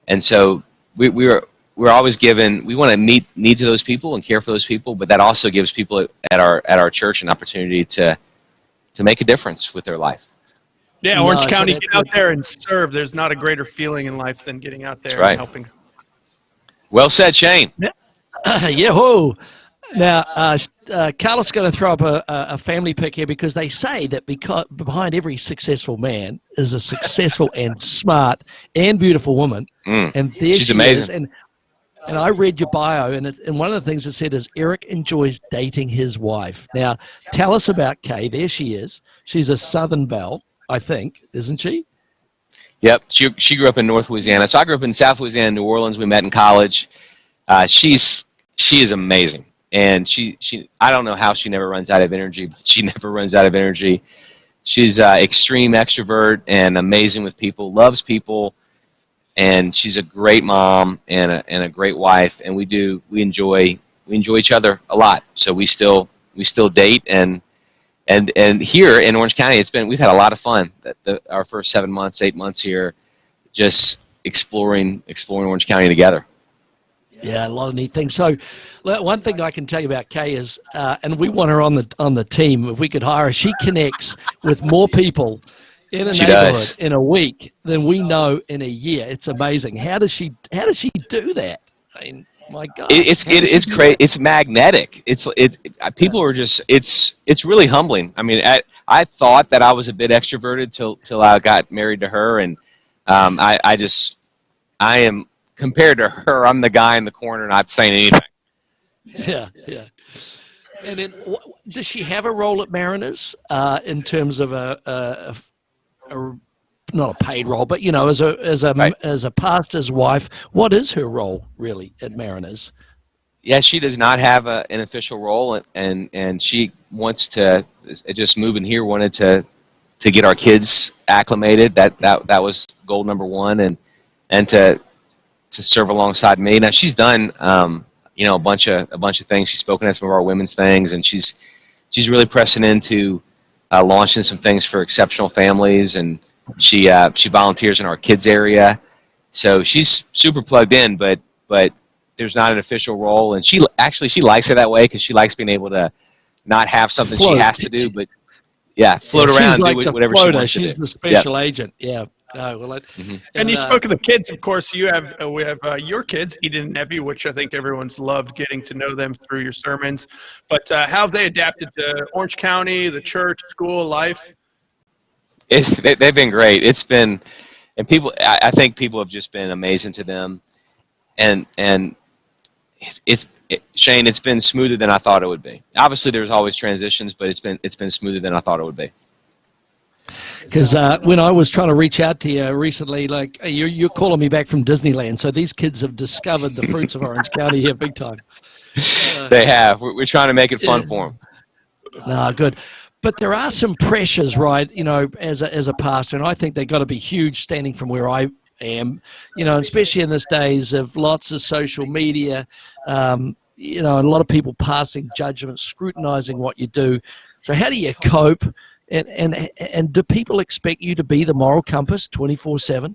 and so we're always given. We want to meet needs of those people and care for those people, but that also gives people at our church an opportunity to make a difference with their life. Yeah, Orange County, get out there and serve. There's not a greater feeling in life than getting out there and helping. Well said, Shane. Yahoo! Now, Carlos is going to throw up a family pick here because they say that behind every successful man is a successful and smart and beautiful woman. And there she's amazing. And I read your bio, and one of the things it said is Eric enjoys dating his wife. Now, tell us about Kay. There she is. She's a Southern belle, I think, isn't she? Yep, she grew up in North Louisiana. So I grew up in South Louisiana, New Orleans. We met in college. She is amazing, and she I don't know how she never runs out of energy, but she never runs out of energy. She's extreme extrovert and amazing with people, loves people. And she's a great mom and a great wife, and we enjoy each other a lot. So we still date, and here in Orange County, we've had a lot of fun. Our first 7 months, 8 months here, just exploring Orange County together. Yeah, a lot of neat things. So, one thing I can tell you about Kay is, and we want her on the team. If we could hire her, she connects with more people in a neighborhood in a week than we know in a year. It's amazing. How does she do that? I mean, my God, it's crazy. It's magnetic. People are just it's really humbling. I mean, I thought that I was a bit extroverted till I got married to her, and I am compared to her. I'm the guy in the corner not saying anything. Yeah. And then, does she have a role at Mariners in terms of a not a paid role, but as a pastor's wife? What is her role really at Mariners? Yeah, she does not have an official role, and she wants to just moving here. Wanted to get our kids acclimated. That was goal number one, and to serve alongside me. Now she's done a bunch of things. She's spoken at some of our women's things, and she's really pressing into launching some things for exceptional families, and she volunteers in our kids area. So she's super plugged in, but there's not an official role, and she likes it that way because she likes being able to not have something she has to do, but float around, like do whatever she wants to do. She's the special agent. Yeah. And you spoke of the kids, of course. We have your kids, Eden and Evie, which I think everyone's loved getting to know them through your sermons. But how have they adapted to Orange County, the church, school, life? They've been great. It's been, and people. I think people have just been amazing to them, and Shane. It's been smoother than I thought it would be. Obviously, there's always transitions, but it's been smoother than I thought it would be. Because when I was trying to reach out to you recently, like you're calling me back from Disneyland, so these kids have discovered the fruits of Orange County here big time. They have. We're trying to make it fun for them. No, good. But there are some pressures, right? As a pastor, and I think they've got to be huge, standing from where I am. Especially in these days of lots of social media. And a lot of people passing judgment, scrutinizing what you do. So how do you cope? And do people expect you to be the moral compass 24/7?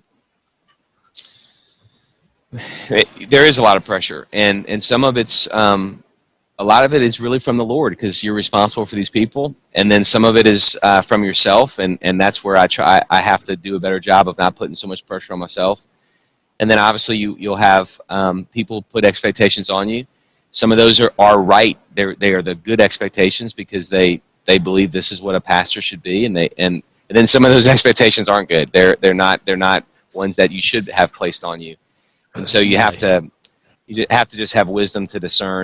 There is a lot of pressure, and some of it's a lot of it is really from the Lord because you're responsible for these people, and then some of it is from yourself, and that's where I have to do a better job of not putting so much pressure on myself. And then obviously you'll have people put expectations on you. Some of those are right. They are the good expectations because they believe this is what a pastor should be, and then some of those expectations aren't good. They're not ones that you should have placed on you, and so you have to just have wisdom to discern.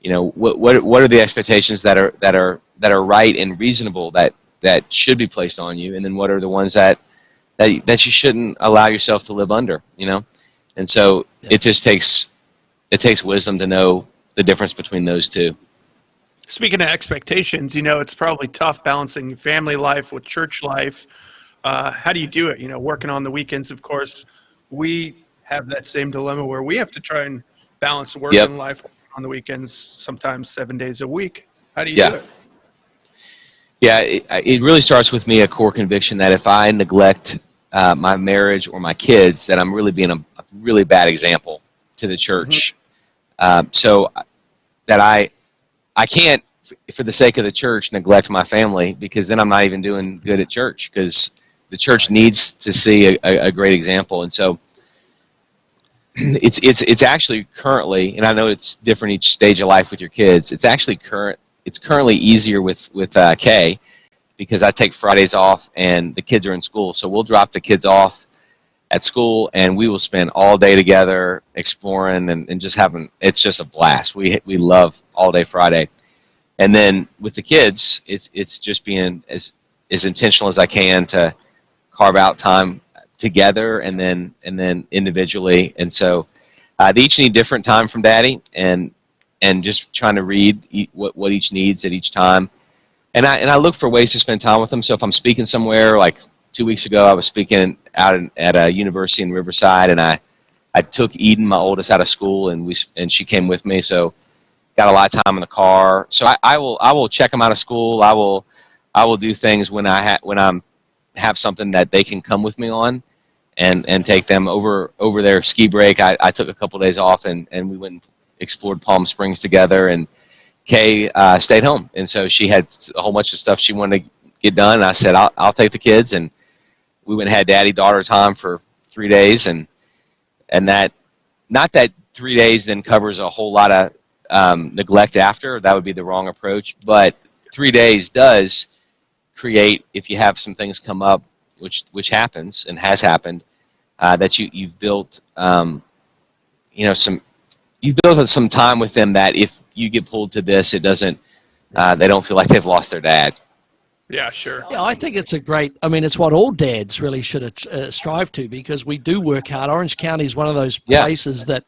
What are the expectations that are right and reasonable that should be placed on you, and then what are the ones that you shouldn't allow yourself to live under. And so it takes wisdom to know the difference between those two. Speaking of expectations, it's probably tough balancing family life with church life. How do you do it? Working on the weekends, of course, we have that same dilemma where we have to try and balance work and life on the weekends, sometimes 7 days a week. How do you do it? Yeah, it really starts with me a core conviction that if I neglect my marriage or my kids, that I'm really being a really bad example to the church. So that I can't, for the sake of the church, neglect my family, because then I'm not even doing good at church, because the church needs to see a great example. And so it's actually currently, and I know it's different each stage of life with your kids, it's currently easier with Kay, because I take Fridays off and the kids are in school. So we'll drop the kids off at school, and we will spend all day together exploring and just having. It's just a blast. We love All Day Friday, and then with the kids, it's just being as intentional as I can to carve out time together, and then individually, and so they each need different time from Daddy, and just trying to read what each needs at each time, and I look for ways to spend time with them. So if I'm speaking somewhere, like 2 weeks ago, I was speaking out at a university in Riverside, and I took Eden, my oldest, out of school, and she came with me. So got a lot of time in the car. So I will check them out of school. I will do things when I have something that they can come with me on, and take them over their ski break. I took a couple of days off, and we went and explored Palm Springs together. And Kay stayed home, and so she had a whole bunch of stuff she wanted to get done. And I said, I'll take the kids, and we went and had daddy-daughter time for 3 days, and that, not that 3 days then covers a whole lot of neglect after. That would be the wrong approach. But 3 days does create, if you have some things come up, which happens and has happened, that you've built, you built some time with them that if you get pulled to this, it doesn't, they don't feel like they've lost their dad. Yeah, sure. Yeah, I think it's it's what all dads really should strive to, because we do work hard. Orange County is one of those places that,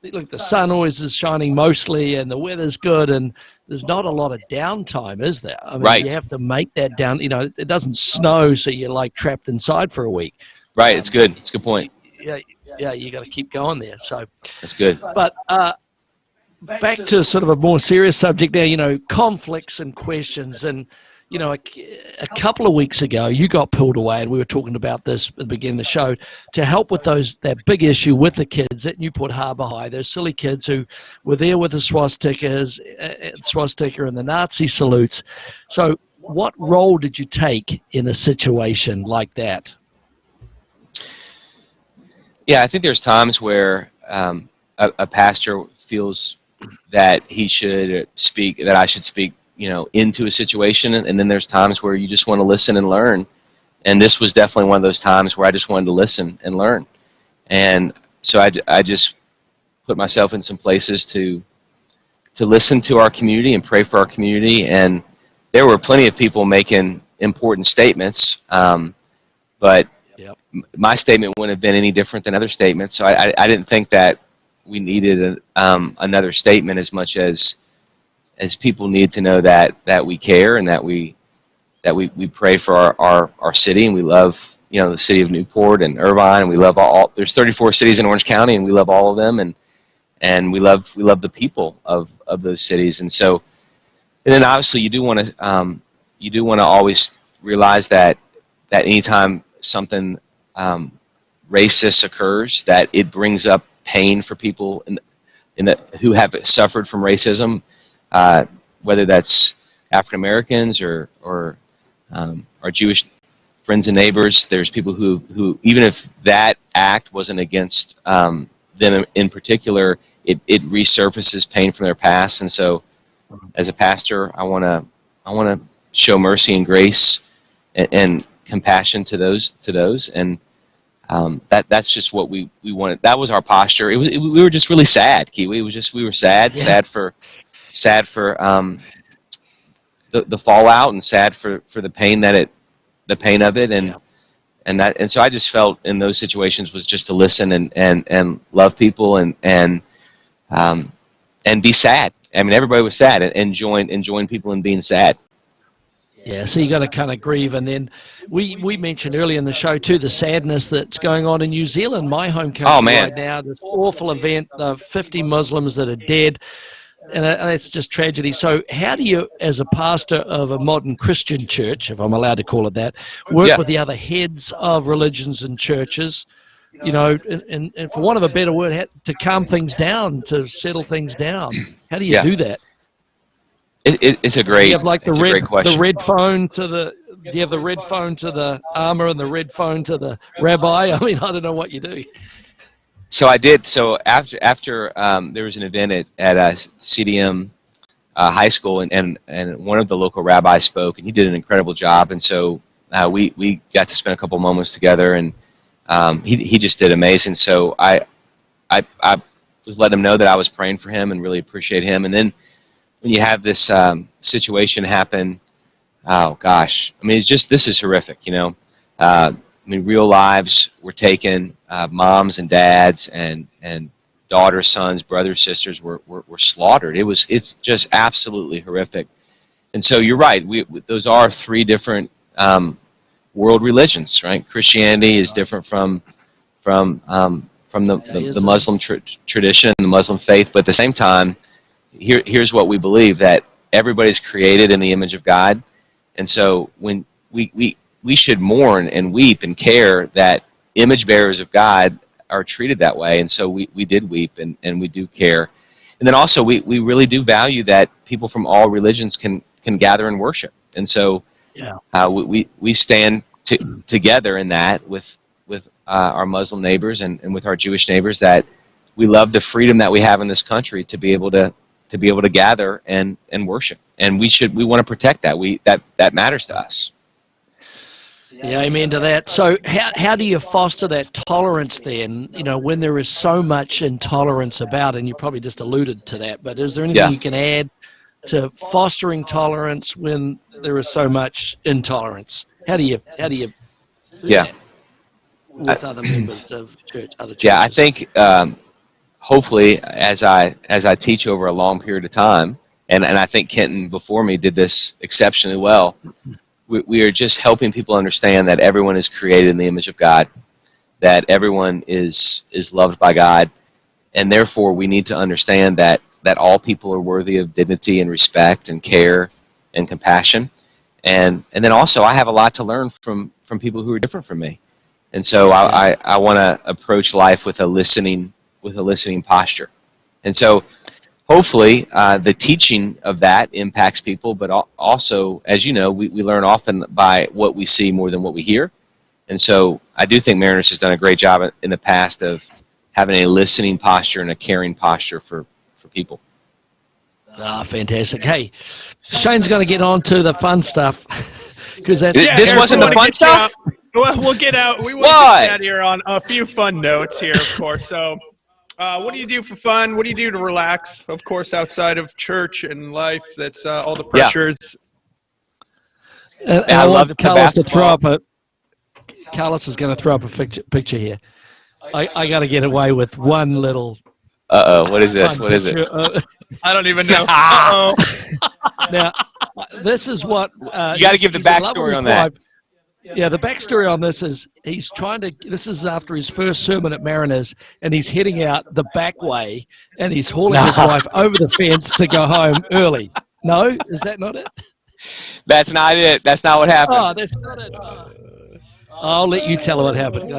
look, the sun always is shining mostly, and the weather's good, and there's not a lot of downtime, is there? I mean, right. You have to make that down. It doesn't snow, so you're like trapped inside for a week. Right. It's good. It's a good point. Yeah, you got to keep going there. So that's good. But back to sort of a more serious subject now. Conflicts and questions, and a couple of weeks ago, you got pulled away, and we were talking about this at the beginning of the show, to help with that big issue with the kids at Newport Harbour High, those silly kids who were there with the swastika and the Nazi salutes. So what role did you take in a situation like that? Yeah, I think there's times where a pastor feels that he should speak, that I should speak, into a situation, and then there's times where you just want to listen and learn. And this was definitely one of those times where I just wanted to listen and learn. And so I just put myself in some places to listen to our community and pray for our community. And there were plenty of people making important statements, but my statement wouldn't have been any different than other statements. So I didn't think that we needed another statement as much as people need to know that we care, and that we pray for our city, and we love the city of Newport and Irvine, and we love all. There's 34 cities in Orange County, and we love all of them, and we love the people of those cities. And so, and then obviously you do want to always realize that anytime something racist occurs, that it brings up pain for people who have suffered from racism. Whether that's African Americans or our Jewish friends and neighbors, there's people who even if that act wasn't against them in particular, it resurfaces pain from their past. And so, as a pastor, I want to show mercy and grace and compassion to those, and that's just what we wanted. That was our posture. We were just really sad, Kiwi. It was just, we were sad for the fallout, and sad for the pain of it, and so I just felt in those situations was just to listen and love people and be sad. I mean, everybody was sad, and join people in being sad. Yeah, so you got to kind of grieve. And then we mentioned earlier in the show too the sadness that's going on in New Zealand, my home country right now. This awful event, the 50 Muslims that are dead. And it's just tragedy. So how do you, as a pastor of a modern Christian church, if I'm allowed to call it that, work with the other heads of religions and churches, and for want of a better word, to calm things down, to settle things down? How do you do that? It's a great, do you have like great question. Do you have the red phone to the armor and the red phone to the rabbi? I mean, I don't know what you do. So I did. So after there was an event at CDM high school, and one of the local rabbis spoke, and he did an incredible job. And so we got to spend a couple moments together, and he just did amazing. So I was letting him know that I was praying for him and really appreciate him. And then when you have this situation happen, oh gosh, I mean, this is horrific, you know. I mean, real lives were taken, moms and dads and daughters, sons, brothers, sisters were slaughtered. It's just absolutely horrific. And so you're right. Those are three different world religions, right? Christianity is different from the Muslim tradition and the Muslim faith, but at the same time, here's what we believe, that everybody's created in the image of God, and so when we should mourn and weep and care that image bearers of God are treated that way, and so we did weep and we do care, and then also we really do value that people from all religions can gather and worship, and so we stand together in that with our Muslim neighbors and with our Jewish neighbors, that we love the freedom that we have in this country to be able to gather and worship, and we want to protect that. That matters to us. Yeah, amen to that. So how do you foster that tolerance then, you know, when there is so much intolerance about, and you probably just alluded to that, but is there anything you can add to fostering tolerance when there is so much intolerance? How do you do that with other members of church, other churches? Yeah, I think hopefully as I teach over a long period of time, and I think Kenton before me did this exceptionally well, we are just helping people understand that everyone is created in the image of God, that everyone is loved by God, and therefore we need to understand that all people are worthy of dignity and respect and care and compassion. And then also I have a lot to learn from people who are different from me. And so I want to approach life with a listening posture. And so hopefully the teaching of that impacts people, but also, as you know, we learn often by what we see more than what we hear. And so I do think Mariners has done a great job in the past of having a listening posture and a caring posture for people. Ah, fantastic. Hey, Shane's going to get on to the fun stuff. Because this wasn't the fun stuff? Well, we'll get out. We want to get out here on a few fun notes here, of course. So what do you do for fun? What do you do to relax? Of course, outside of church and life, that's all the pressures. And I love Carlos to throw up Carlos is going to throw up a picture here. I got to get away with one little. What is this? What is it? I don't even know. Uh-oh. Now, this is what you got to give the backstory on that. Yeah, the backstory on this is this is after his first sermon at Mariners, and he's heading out the back way, and he's hauling his wife over the fence to go home early. No? Is that not it? That's not it. That's not what happened. Oh, that's not it. I'll let you tell what happened.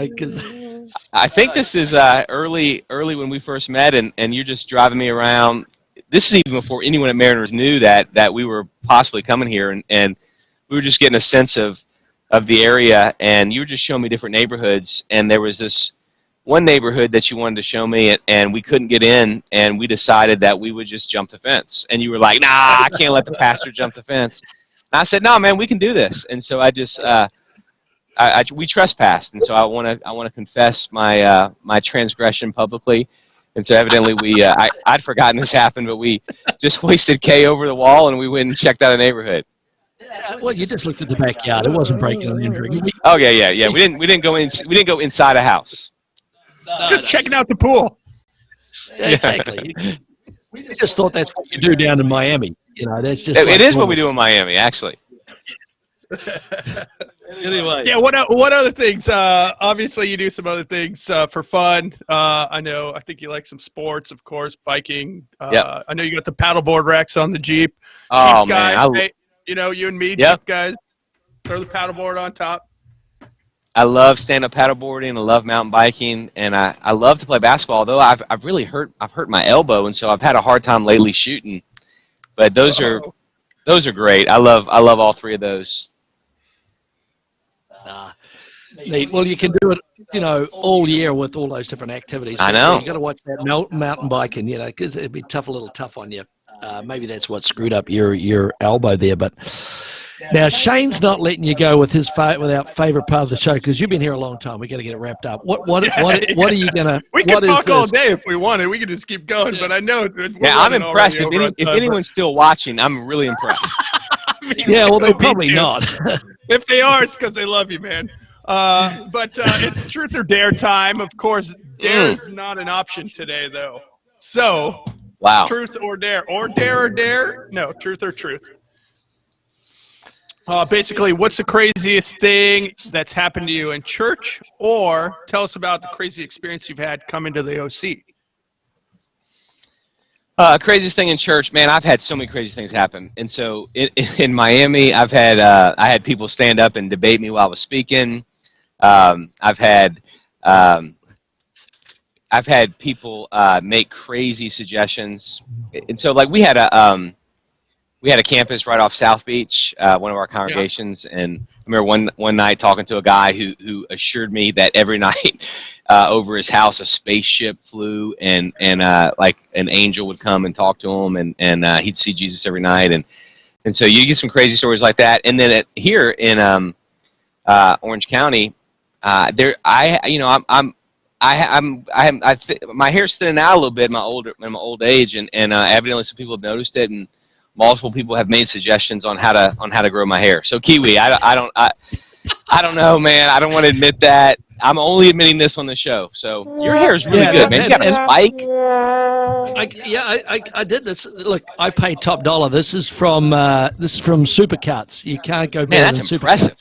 I think this is early when we first met, and you're just driving me around. This is even before anyone at Mariners knew that we were possibly coming here, and we were just getting a sense of the area, and you were just showing me different neighborhoods, and there was this one neighborhood that you wanted to show me, and we couldn't get in, and we decided that we would just jump the fence. And you were like, "Nah, I can't let the pastor jump the fence." And I said, "No, man, we can do this." And so I just we trespassed, and so I want to confess my transgression publicly. And so evidently I'd forgotten this happened, but we just hoisted Kay over the wall, and we went and checked out the neighborhood. Well, you just looked at the backyard. It wasn't breaking and entering. Oh yeah. We didn't go inside a house. Just checking out the pool. Yeah, exactly. We just thought that's what you do down in Miami. You know, that's just. It is what we do in Miami, actually. Anyway. Yeah. What other things? Obviously, you do some other things for fun. I think you like some sports, of course, biking. Yep. I know you got the paddleboard racks on the Jeep. Oh Jeep guys, man, hey, you and me, Yep. Jeep guys, throw the paddleboard on top. I love stand-up paddleboarding. I love mountain biking, and I love to play basketball. Although I've really hurt my elbow, and so I've had a hard time lately shooting. But those are great. I love all three of those. Neat. Well, you can do it, all year with all those different activities. I know. You got to watch that mountain biking, because it'd be a little tough on you. Maybe that's what screwed up your elbow there. But Now, Shane's not letting you go with with our favorite part of the show because you've been here a long time. We got to get it wrapped up. What are you gonna? We can talk all day if we wanted. We can just keep going. But I know. Yeah, I'm impressed. If anyone's still watching, I'm really impressed. Yeah, well, they're probably not. If they are, it's because they love you, man. But it's truth or dare time. Of course, dare is not an option today, though. So, wow. Truth or dare, or dare or dare? No, truth or truth. Basically, what's the craziest thing that's happened to you in church? Or tell us about the crazy experience you've had coming to the OC. Craziest thing in church, man. I've had so many crazy things happen, and so in Miami, I had people stand up and debate me while I was speaking. I've had people make crazy suggestions, and so like we had a campus right off South Beach, one of our congregations, and I remember one night talking to a guy who assured me that every night over his house a spaceship flew and like an angel would come and talk to him and he'd see Jesus every night and so you get some crazy stories like that. And then here in Orange County, my hair's thinning out a little bit in my old age, and evidently some people have noticed it, and multiple people have made suggestions on how to grow my hair. So Kiwi, I don't know, man. I don't want to admit that. I'm only admitting this on the show. So your hair is really good, man. You got a spike. I did this. Look, I paid top dollar. This is from Supercuts. You can't go better than Supercuts. Impressive.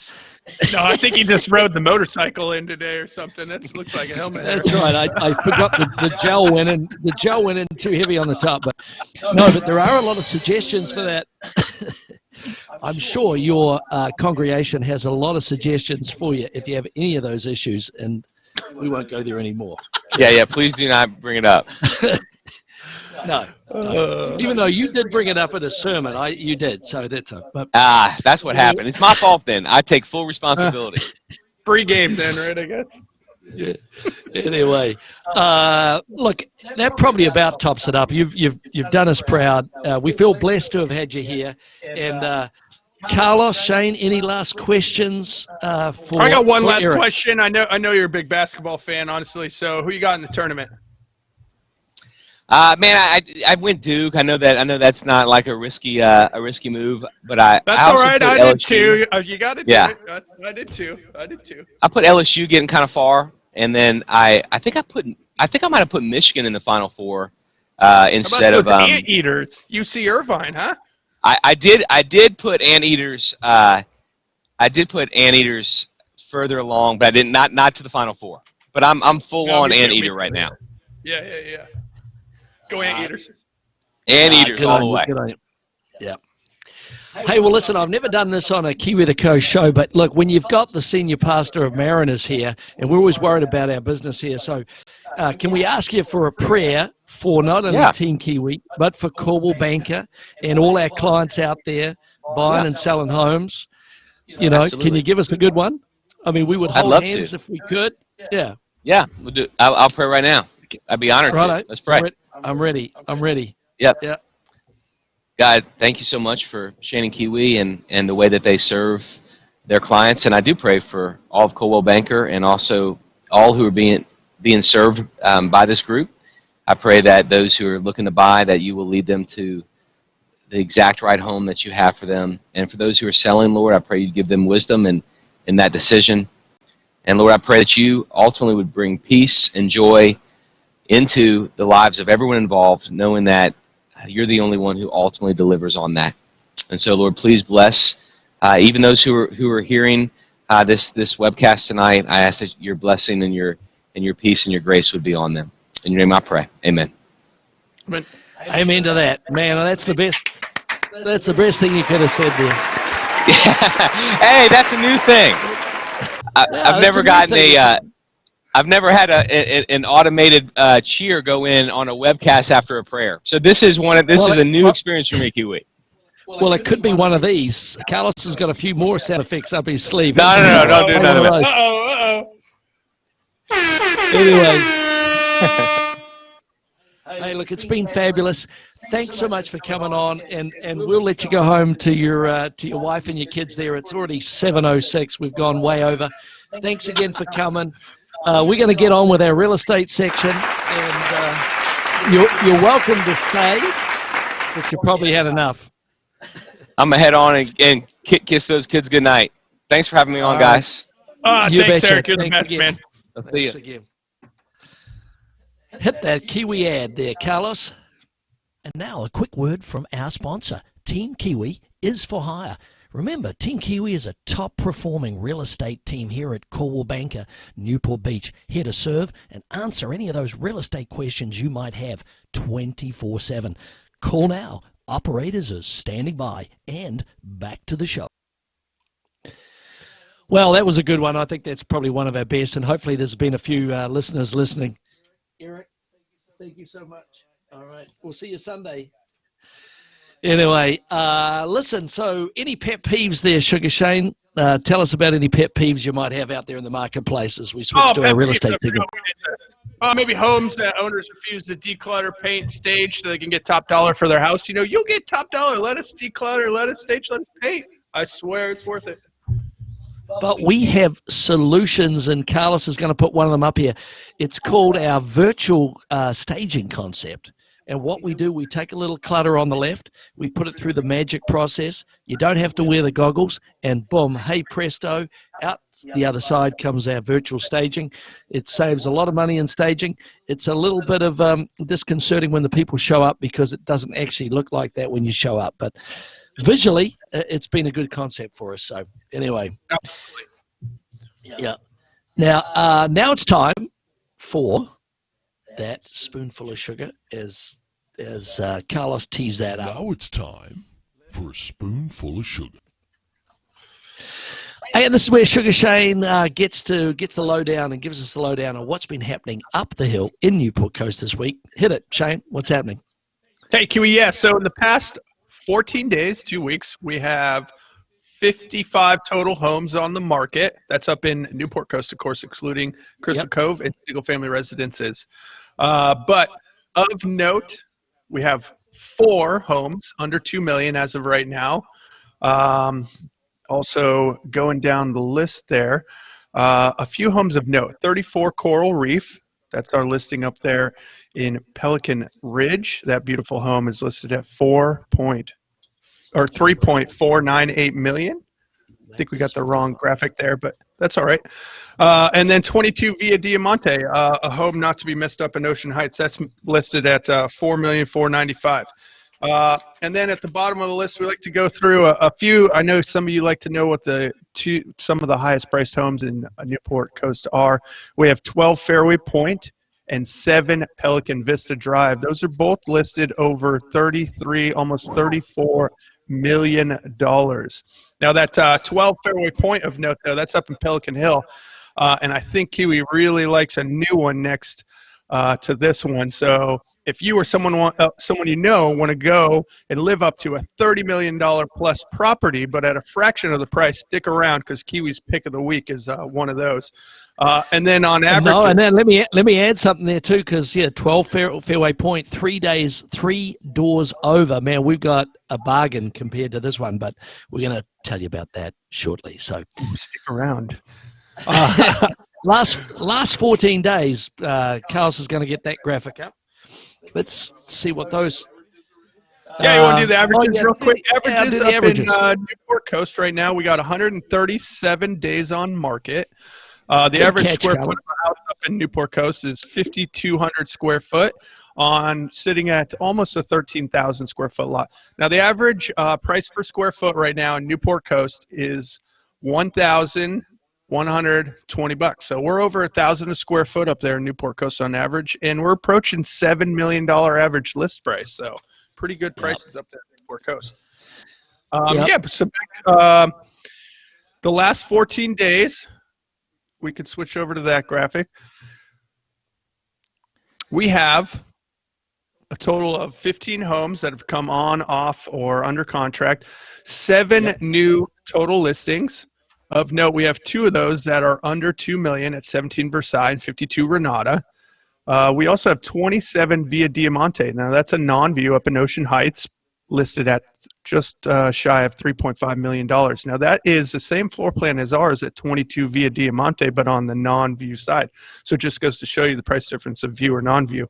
No, I think he just rode the motorcycle in today or something. That looks like a helmet. That's right. I forgot the gel went in. The gel went in too heavy on the top. But no, but there are a lot of suggestions for that. I'm sure your congregation has a lot of suggestions for you if you have any of those issues, and we won't go there anymore. Yeah. Please do not bring it up. No. Even though you did bring it up in a sermon, you did. So that's that's what happened. It's my fault then. I take full responsibility. Free game then, right? I guess. Yeah. Anyway, look, that probably about tops it up. You've done us proud. We feel blessed to have had you here. And Carlos, Shane, any last questions? I got one last Eric? question. I know you're a big basketball fan, honestly. So who you got in the tournament? Man, I went Duke. I know that's not like a risky move, but that's all right. I did too. You got to do it. I did too. I put LSU getting kind of far, and then I think I might have put Michigan in the Final Four instead of Anteaters. UC Irvine, huh? I did put Anteaters. I did put Anteaters further along, but I did not to the Final Four. But I'm full on Anteater right now. Yeah. Go Anteaters. Anteaters all the way. Yeah. Hey, well, listen, I've never done this on a Kiwi the Coast show, but look, when you've got the senior pastor of Mariners here, and we're always worried about our business here, so can we ask you for a prayer for not only Team Kiwi, but for Coldwell Banker and all our clients out there buying and selling homes? You know, Absolutely. Can you give us a good one? I mean, we would hold hands if we could. Yeah. Yeah, we'll do. I'll pray right now. I'd be honored to. Let's pray. I'm ready. Yep. God, thank you so much for Shane and Kiwi and the way that they serve their clients. And I do pray for all of Coldwell Banker and also all who are being served by this group. I pray that those who are looking to buy, that you will lead them to the exact right home that you have for them. And for those who are selling, Lord, I pray you give them wisdom in that decision. And Lord, I pray that you ultimately would bring peace and joy into the lives of everyone involved, knowing that you're the only one who ultimately delivers on that. And so, Lord, please bless even those who are hearing this webcast tonight. I ask that your blessing and your peace and your grace would be on them. In your name I pray. Amen. Amen to that. Man, that's the best. That's the best thing you could have said there. Hey, that's a new thing. I've never gotten I've never had an automated cheer go in on a webcast after a prayer. So this is a new experience for me, Kiwi. Well, it could be one of these. Carlos has got a few more sound effects up his sleeve. No, don't do none of it. Uh-oh. Anyway. Hey, look, it's been fabulous. Thanks so much for coming on, and we'll let you go home to your wife and your kids there. It's already 7:06. We've gone way over. Thanks again for coming. We're going to get on with our real estate section, and you're welcome to stay, but you probably had enough. I'm going to head on and kiss those kids goodnight. Thanks for having me on, guys. Thanks, Eric. You're the best, man. Thanks again. Hit that Kiwi ad there, Carlos. And now a quick word from our sponsor. Team Kiwi is for hire. Remember, Team Kiwi is a top-performing real estate team here at Coldwell Banker, Newport Beach, here to serve and answer any of those real estate questions you might have 24/7. Call now. Operators are standing by. And back to the show. Well, that was a good one. I think that's probably one of our best, and hopefully there's been a few listeners listening. Eric, thank you so much. All right, we'll see you Sunday. Anyway, listen, so any pet peeves there, Sugar Shane? Tell us about any pet peeves you might have out there in the marketplace as we switch to our real estate segment. Maybe homes that owners refuse to declutter, paint, stage so they can get top dollar for their house. You know, you'll get top dollar. Let us declutter, let us stage, let us paint. I swear it's worth it. But we have solutions, and Carlos is going to put one of them up here. It's called our virtual staging concept. And what we do, we take a little clutter on the left, we put it through the magic process. You don't have to wear the goggles, and boom, hey presto, out the other side comes our virtual staging. It saves a lot of money in staging. It's a little bit of disconcerting when the people show up because it doesn't actually look like that when you show up. But visually, it's been a good concept for us. So anyway, yeah. Now it's time for that spoonful of sugar, as Carlos teased that up. Now it's time for a spoonful of sugar. And this is where Sugar Shane gets the lowdown and gives us the lowdown on what's been happening up the hill in Newport Coast this week. Hit it, Shane. What's happening? Hey, Kiwi. Yeah, so in the past 14 days, 2 weeks, we have 55 total homes on the market. That's up in Newport Coast, of course, excluding Crystal Cove and single-family residences. But of note, we have 4 homes under $2 million as of right now. Also, going down the list there, a few homes of note. 34 Coral Reef. That's our listing up there in Pelican Ridge. That beautiful home is listed at 3.498 million. I think we got the wrong graphic there, but that's all right. And then 22 Via Diamante, a home not to be messed up in Ocean Heights. That's listed at $4,495,000. And then at the bottom of the list, we like to go through a few. I know some of you like to know what some of the highest priced homes in Newport Coast are. We have 12 Fairway Point and 7 Pelican Vista Drive. Those are both listed over 33, almost $34 million. Now that 12 Fairway Point of note, though, that's up in Pelican Hill. And I think Kiwi really likes a new one next to this one. So if you or someone want to go and live up to a $30 million plus property, but at a fraction of the price, stick around because Kiwi's pick of the week is one of those. And then on average, and then let me add something there too, because 12 Fairway Point, 3 days, 3 doors over. Man, we've got a bargain compared to this one, but we're going to tell you about that shortly. So stick around. Last 14 days, Carlos is going to get that graphic up. Let's see what those. Yeah, you want to do the averages real quick? Averages Up in Newport Coast right now, we got 137 days on market. The average square foot of a house up in Newport Coast is 5,200 square foot, sitting at almost a 13,000 square foot lot. Now, the average price per square foot right now in Newport Coast is $1,120. So we're over $1,000 a square foot up there in Newport Coast on average, and we're approaching $7 million average list price. So pretty good prices up there in Newport Coast. So back, the last 14 days, we could switch over to that graphic. We have a total of 15 homes that have come on, off, or under contract. 7 new total listings. Of note, we have 2 of those that are under $2 million at 17 Versailles and 52 Renata. We also have 27 Via Diamante. Now, that's a non-view up in Ocean Heights, listed at just shy of $3.5 million. Now, that is the same floor plan as ours at 22 Via Diamante, but on the non-view side. So it just goes to show you the price difference of view or non-view.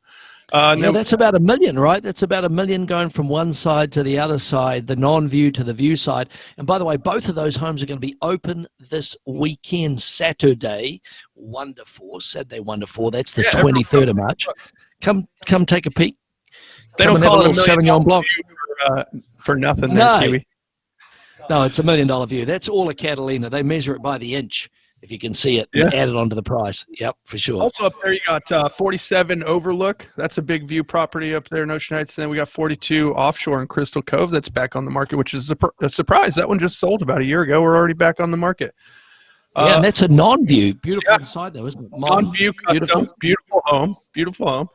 Yeah, that's about $1 million, right? That's about $1 million going from one side to the other side, the non-view to the view side. And by the way, both of those homes are going to be open this weekend, Saturday 1 to 4. That's the 23rd of March. Come take a peek. They Come don't and have call a it little $1 selling million on block. for nothing there, Kiwi. No, it's $1 million view. That's all a Catalina. They measure it by the inch, if you can see it, and add it onto the price. Yep, for sure. Also up there, you got 47 Overlook. That's a big view property up there in Ocean Heights. And then we got 42 Offshore in Crystal Cove. That's back on the market, which is a surprise. That one just sold about a year ago. We're already back on the market. Yeah, and that's a non-view. Beautiful inside, though, isn't it? Non-view custom. Beautiful home. Beautiful home.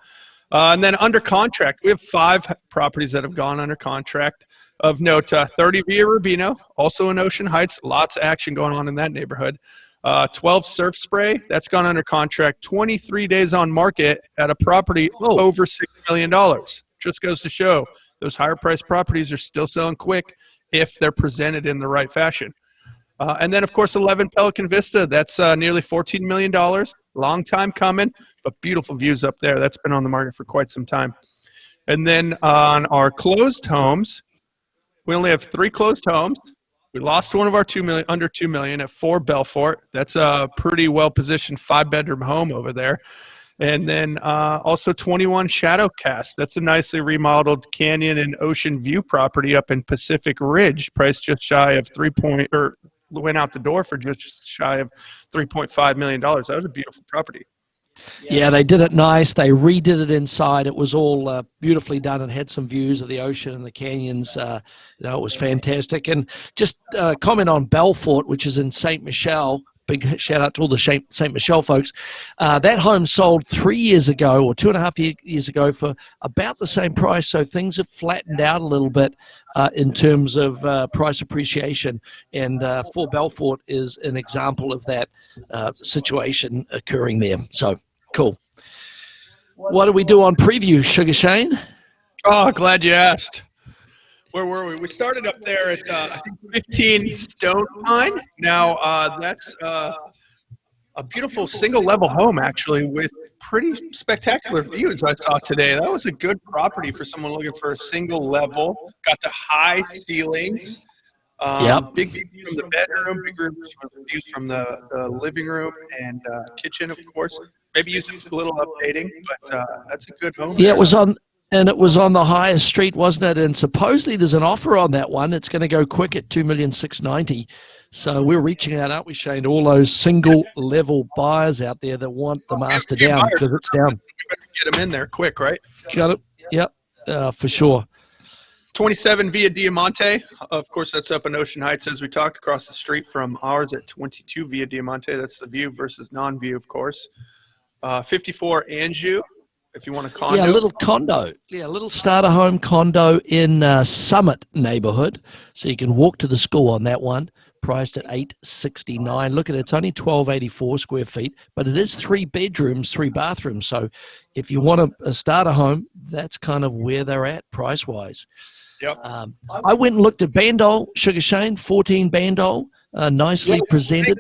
And then under contract, we have 5 properties that have gone under contract. Of note, 30 Via Rubino, also in Ocean Heights. Lots of action going on in that neighborhood. 12 Surf Spray, that's gone under contract. 23 days on market at a property over $6 million. Just goes to show those higher priced properties are still selling quick if they're presented in the right fashion. And then, of course, 11 Pelican Vista. That's nearly $14 million. Long time coming, but beautiful views up there. That's been on the market for quite some time. And then on our closed homes, we only have 3 closed homes. We lost one of our under $2 million at 4 Belfort. That's a pretty well-positioned 5-bedroom home over there. And then also 21 Shadowcast. That's a nicely remodeled canyon and ocean view property up in Pacific Ridge, priced just shy of went out the door for just shy of $3.5 million. That was a beautiful property. Yeah, they did it nice. They redid it inside. It was all beautifully done and had some views of the ocean and the canyons. It was fantastic. And just comment on Belfort, which is in St. Michel. Big shout out to all the St. Michel folks. That home sold 3 years ago or 2.5 years ago for about the same price. So things have flattened out a little bit in terms of price appreciation. And Fort Belfort is an example of that situation occurring there. So cool. What do we do on preview, Sugar Shane? Oh, glad you asked. Where were we? We started up there at, I think, 15 Stone Pine. Now, that's a beautiful single-level home, actually, with pretty spectacular views I saw today. That was a good property for someone looking for a single level. Got the high ceilings. Big views from the bedroom, big views from the living room and kitchen, of course. Maybe use a little updating, but that's a good home. Yeah, it was on the highest street, wasn't it? And supposedly there's an offer on that one. It's going to go quick at $2,690,000. So we're reaching out, aren't we, Shane, to all those single-level buyers out there that want the master down because it's down. We better get them in there quick, right? Got it. Yep, for sure. 27 Via Diamante. Of course, that's up in Ocean Heights, as we talked, across the street from ours at 22 Via Diamante. That's the view versus non-view, of course. 54 Anjou, if you want a condo. Yeah, a little condo. Yeah, a little starter home condo in Summit neighborhood. So you can walk to the school on that one. Priced at $869,000. Look at it, it's only 1,284 square feet, but it is 3 bedrooms, 3 bathrooms. So if you want a starter home, that's kind of where they're at price-wise. Yep. I went and looked at Bandol, Sugar Shane, 14 Bandol, nicely presented.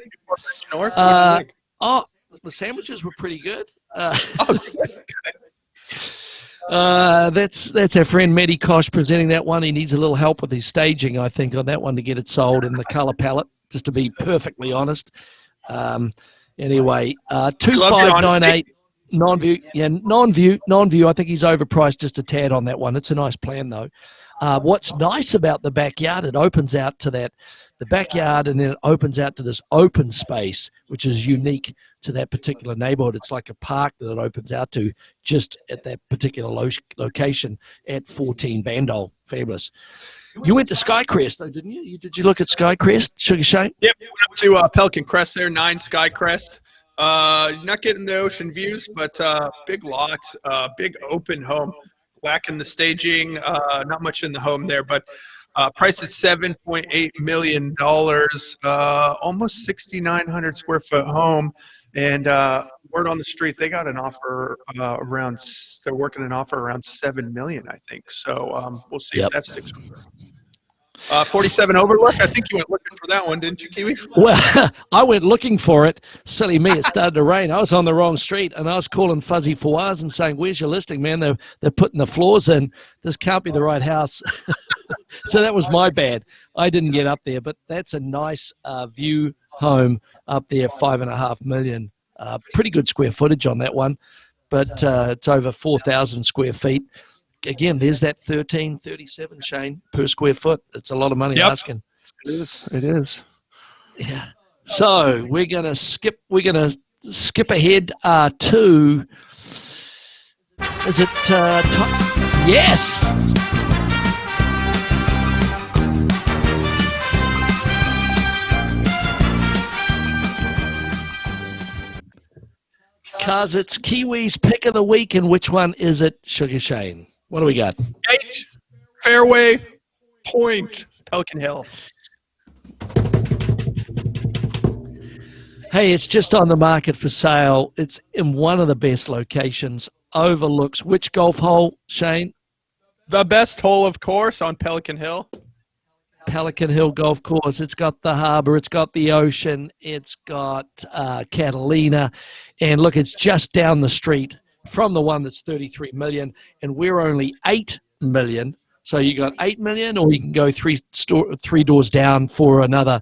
The sandwiches were pretty good. That's our friend Matty Kosh presenting that one. He needs a little help with his staging, I think, on that one to get it sold in the color palette, just to be perfectly honest. Anyway, 2598 non-view. Yeah, non-view. I think he's overpriced just a tad on that one. It's a nice plan though. What's nice about the backyard, it opens out to the backyard, and then it opens out to this open space, which is unique to that particular neighborhood. It's like a park that it opens out to just at that particular location at 14 Bandol. Fabulous. You went to Skycrest, though, didn't you? Did you look at Skycrest, Sugar Shane? Yep, we went up to Pelican Crest there, 9 Skycrest. Not getting the ocean views, but big lot, big open home. Lacking the staging, not much in the home there, but priced at $7.8 million, almost 6,900 square foot home. And word on the street, they got an offer they're working an offer around $7 million, I think. So we'll see if that sticks with her. 47 Overlook. I think you went looking for that one, didn't you, Kiwi? Well, I went looking for it. Silly me, it started to rain. I was on the wrong street, and I was calling Fuzzy Fawaz and saying, "Where's your listing, man? They're putting the floors in. This can't be the right house." So that was my bad. I didn't get up there, but that's a nice view home up there, $5.5 million. Pretty good square footage on that one, but it's over 4,000 square feet. Again, there's that $1,337, Shane, per square foot. It's a lot of money asking. It is. It is. Yeah. So we're gonna skip ahead to. Is it? Yes. Because it's Kiwi's pick of the week, and which one is it, Sugar Shane? What do we got? 8 Fairway Point, Pelican Hill. Hey, it's just on the market for sale. It's in one of the best locations. Overlooks which golf hole, Shane? The best hole, of course, on Pelican Hill. Pelican Hill Golf Course. It's got the harbor. It's got the ocean. It's got Catalina. And look, it's just down the street from the one that's 33 million, and we're only 8 million. So you got 8 million, or you can go three doors down for another,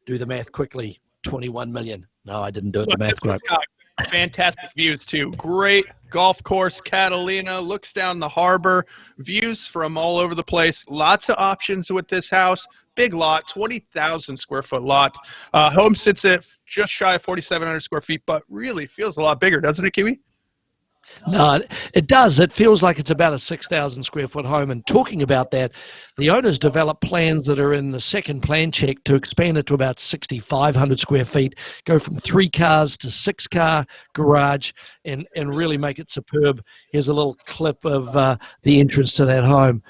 do the math quickly, 21 million. No, I didn't do it the math quick. Fantastic views, too. Great golf course, Catalina, looks down the harbor, views from all over the place. Lots of options with this house. Big lot, 20,000 square foot lot. Home sits at just shy of 4,700 square feet, but really feels a lot bigger, doesn't it, Kiwi? No, it does. It feels like it's about a 6,000 square foot home. And talking about that, the owners developed plans that are in the second plan check to expand it to about 6,500 square feet, go from 3 cars to 6-car garage, and really make it superb. Here's a little clip of the entrance to that home.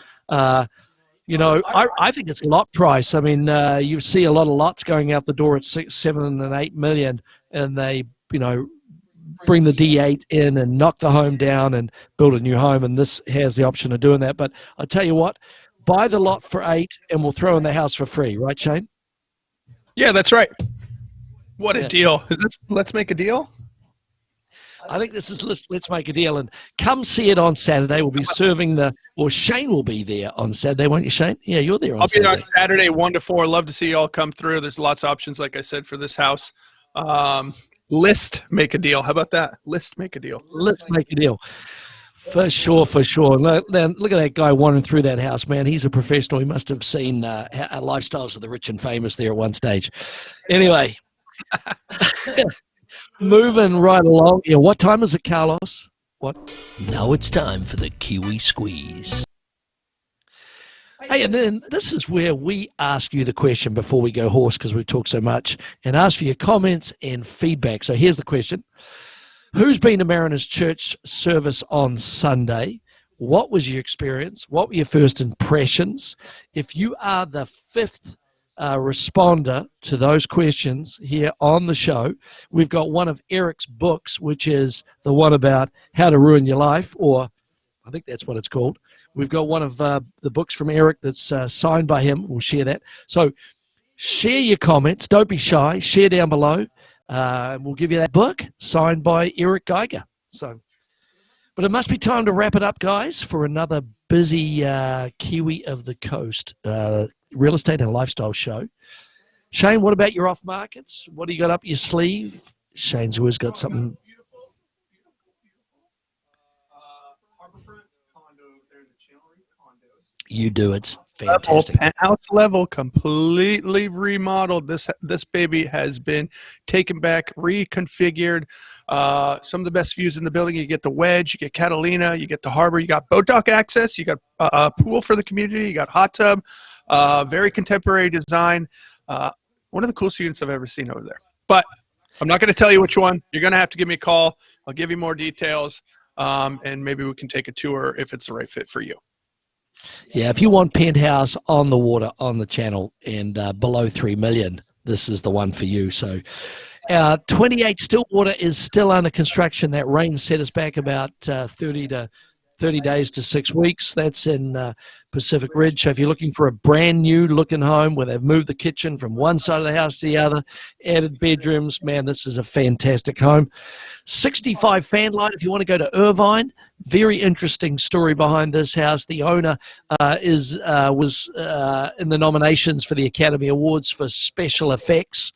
You know, I think it's lot price. I mean, you see a lot of lots going out the door at 6, 7, and 8 million, and they, you know, bring the D8 in and knock the home down and build a new home, and this has the option of doing that. But I tell you what, buy the lot for 8 and we'll throw in the house for free, right, Shane? Yeah, that's right. What a deal. Is this Let's Make a Deal? I think this is Let's Make a Deal, and come see it on Saturday. We'll be serving Shane will be there on Saturday, won't you, Shane? Yeah, you're there on Saturday. I'll be there on Saturday, 1 to 4. Love to see you all come through. There's lots of options, like I said, for this house. List Make a Deal. How about that? List Make a Deal. Let's make a deal. For sure, for sure. Look at that guy wandering through that house, man. He's a professional. He must have seen Lifestyles of the Rich and Famous there at one stage. Anyway, moving right along. Yeah, what time is it, Carlos? What? Now it's time for the Kiwi Squeeze. Hey, and then this is where we ask you the question before we go hoarse, because we've talked so much, and ask for your comments and feedback. So here's the question. Who's been to Mariners Church service on Sunday? What was your experience? What were your first impressions? If you are the 5th responder to those questions here on the show, we've got one of Eric's books, which is the one about how to ruin your life, or I think that's what it's called. We've got one of the books from Eric that's signed by him. We'll share that. So share your comments. Don't be shy. Share down below. We'll give you that book signed by Eric Geiger. So, but it must be time to wrap it up, guys, for another busy Kiwi of the Coast real estate and lifestyle show. Shane, what about your off markets? What do you got up your sleeve? Shane's always got something. You do. It's fantastic. Penthouse level, completely remodeled. This baby has been taken back, reconfigured. Some of the best views in the building. You get the wedge, you get Catalina, you get the harbor, you got boat dock access, you got a pool for the community, you got hot tub. Very contemporary design. One of the coolest units I've ever seen over there. But I'm not going to tell you which one. You're going to have to give me a call. I'll give you more details, and maybe we can take a tour if it's the right fit for you. Yeah, if you want penthouse on the water on the channel and below 3 million, this is the one for you. So 28 Stillwater is still under construction. That rain set us back about 30 days to 6 weeks. That's in Pacific Ridge. So if you're looking for a brand new looking home where they've moved the kitchen from one side of the house to the other, added bedrooms, man, this is a fantastic home. 65 Fanlight, if you want to go to Irvine, very interesting story behind this house. The owner was in the nominations for the Academy Awards for special effects.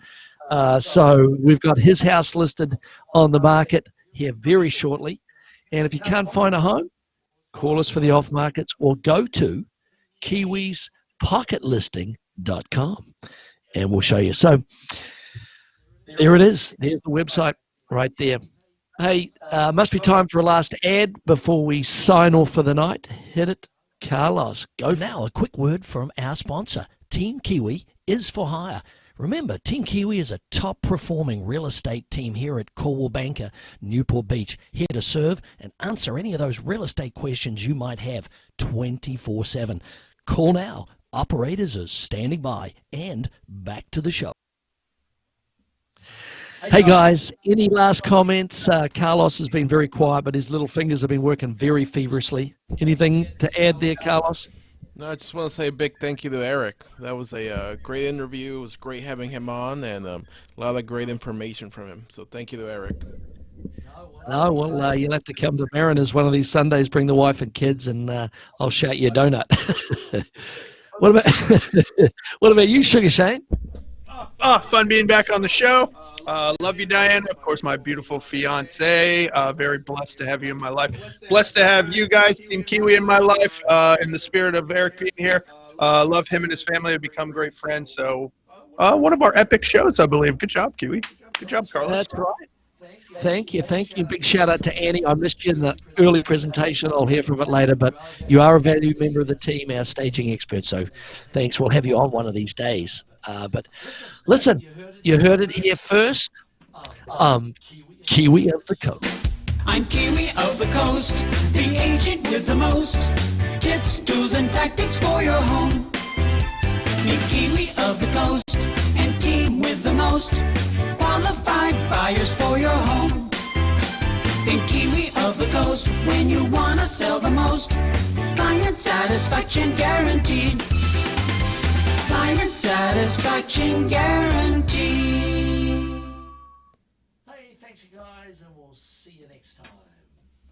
So we've got his house listed on the market here very shortly. And if you can't find a home, call us for the off markets or go to kiwispocketlisting.com and we'll show you. So there it is. There's the website right there. Hey, must be time for a last ad before we sign off for the night. Hit it, Carlos. Go now. A quick word from our sponsor. Team Kiwi is for hire. Remember, Team Kiwi is a top-performing real estate team here at Coldwell Banker, Newport Beach, here to serve and answer any of those real estate questions you might have 24/7. Call now. Operators are standing by. And back to the show. Hey, guys, any last comments? Carlos has been very quiet, but his little fingers have been working very feverishly. Anything to add there, Carlos? No, I just want to say a big thank you to Eric. That was a great interview. It was great having him on, and a lot of great information from him. So thank you to Eric. No, well, you'll have to come to Mariners one of these Sundays, bring the wife and kids, and I'll shout you a donut. What about you, Sugar Shane? Fun being back on the show. Love you, Diana. Of course, my beautiful fiance. Very blessed to have you in my life. Blessed to have you guys, Team Kiwi, in my life. In the spirit of Eric being here. Love him and his family. Have become great friends. So one of our epic shows, I believe. Good job, Kiwi. Good job, Carlos. That's right. Thank you. Big shout out to Annie. I missed you in the early presentation. I'll hear from it later, but you are a valued member of the team, our staging expert. So thanks. We'll have you on one of these days. But listen, you heard it here first. Kiwi of the Coast. I'm Kiwi of the Coast, the agent with the most tips, tools, and tactics for your home. Meet Kiwi of the Coast and team with the most qualified buyers for your home. Think Kiwi of the Coast when you want to sell the most. Client satisfaction guaranteed. Client satisfaction guaranteed. Hey, thanks you guys, and we'll see you next time.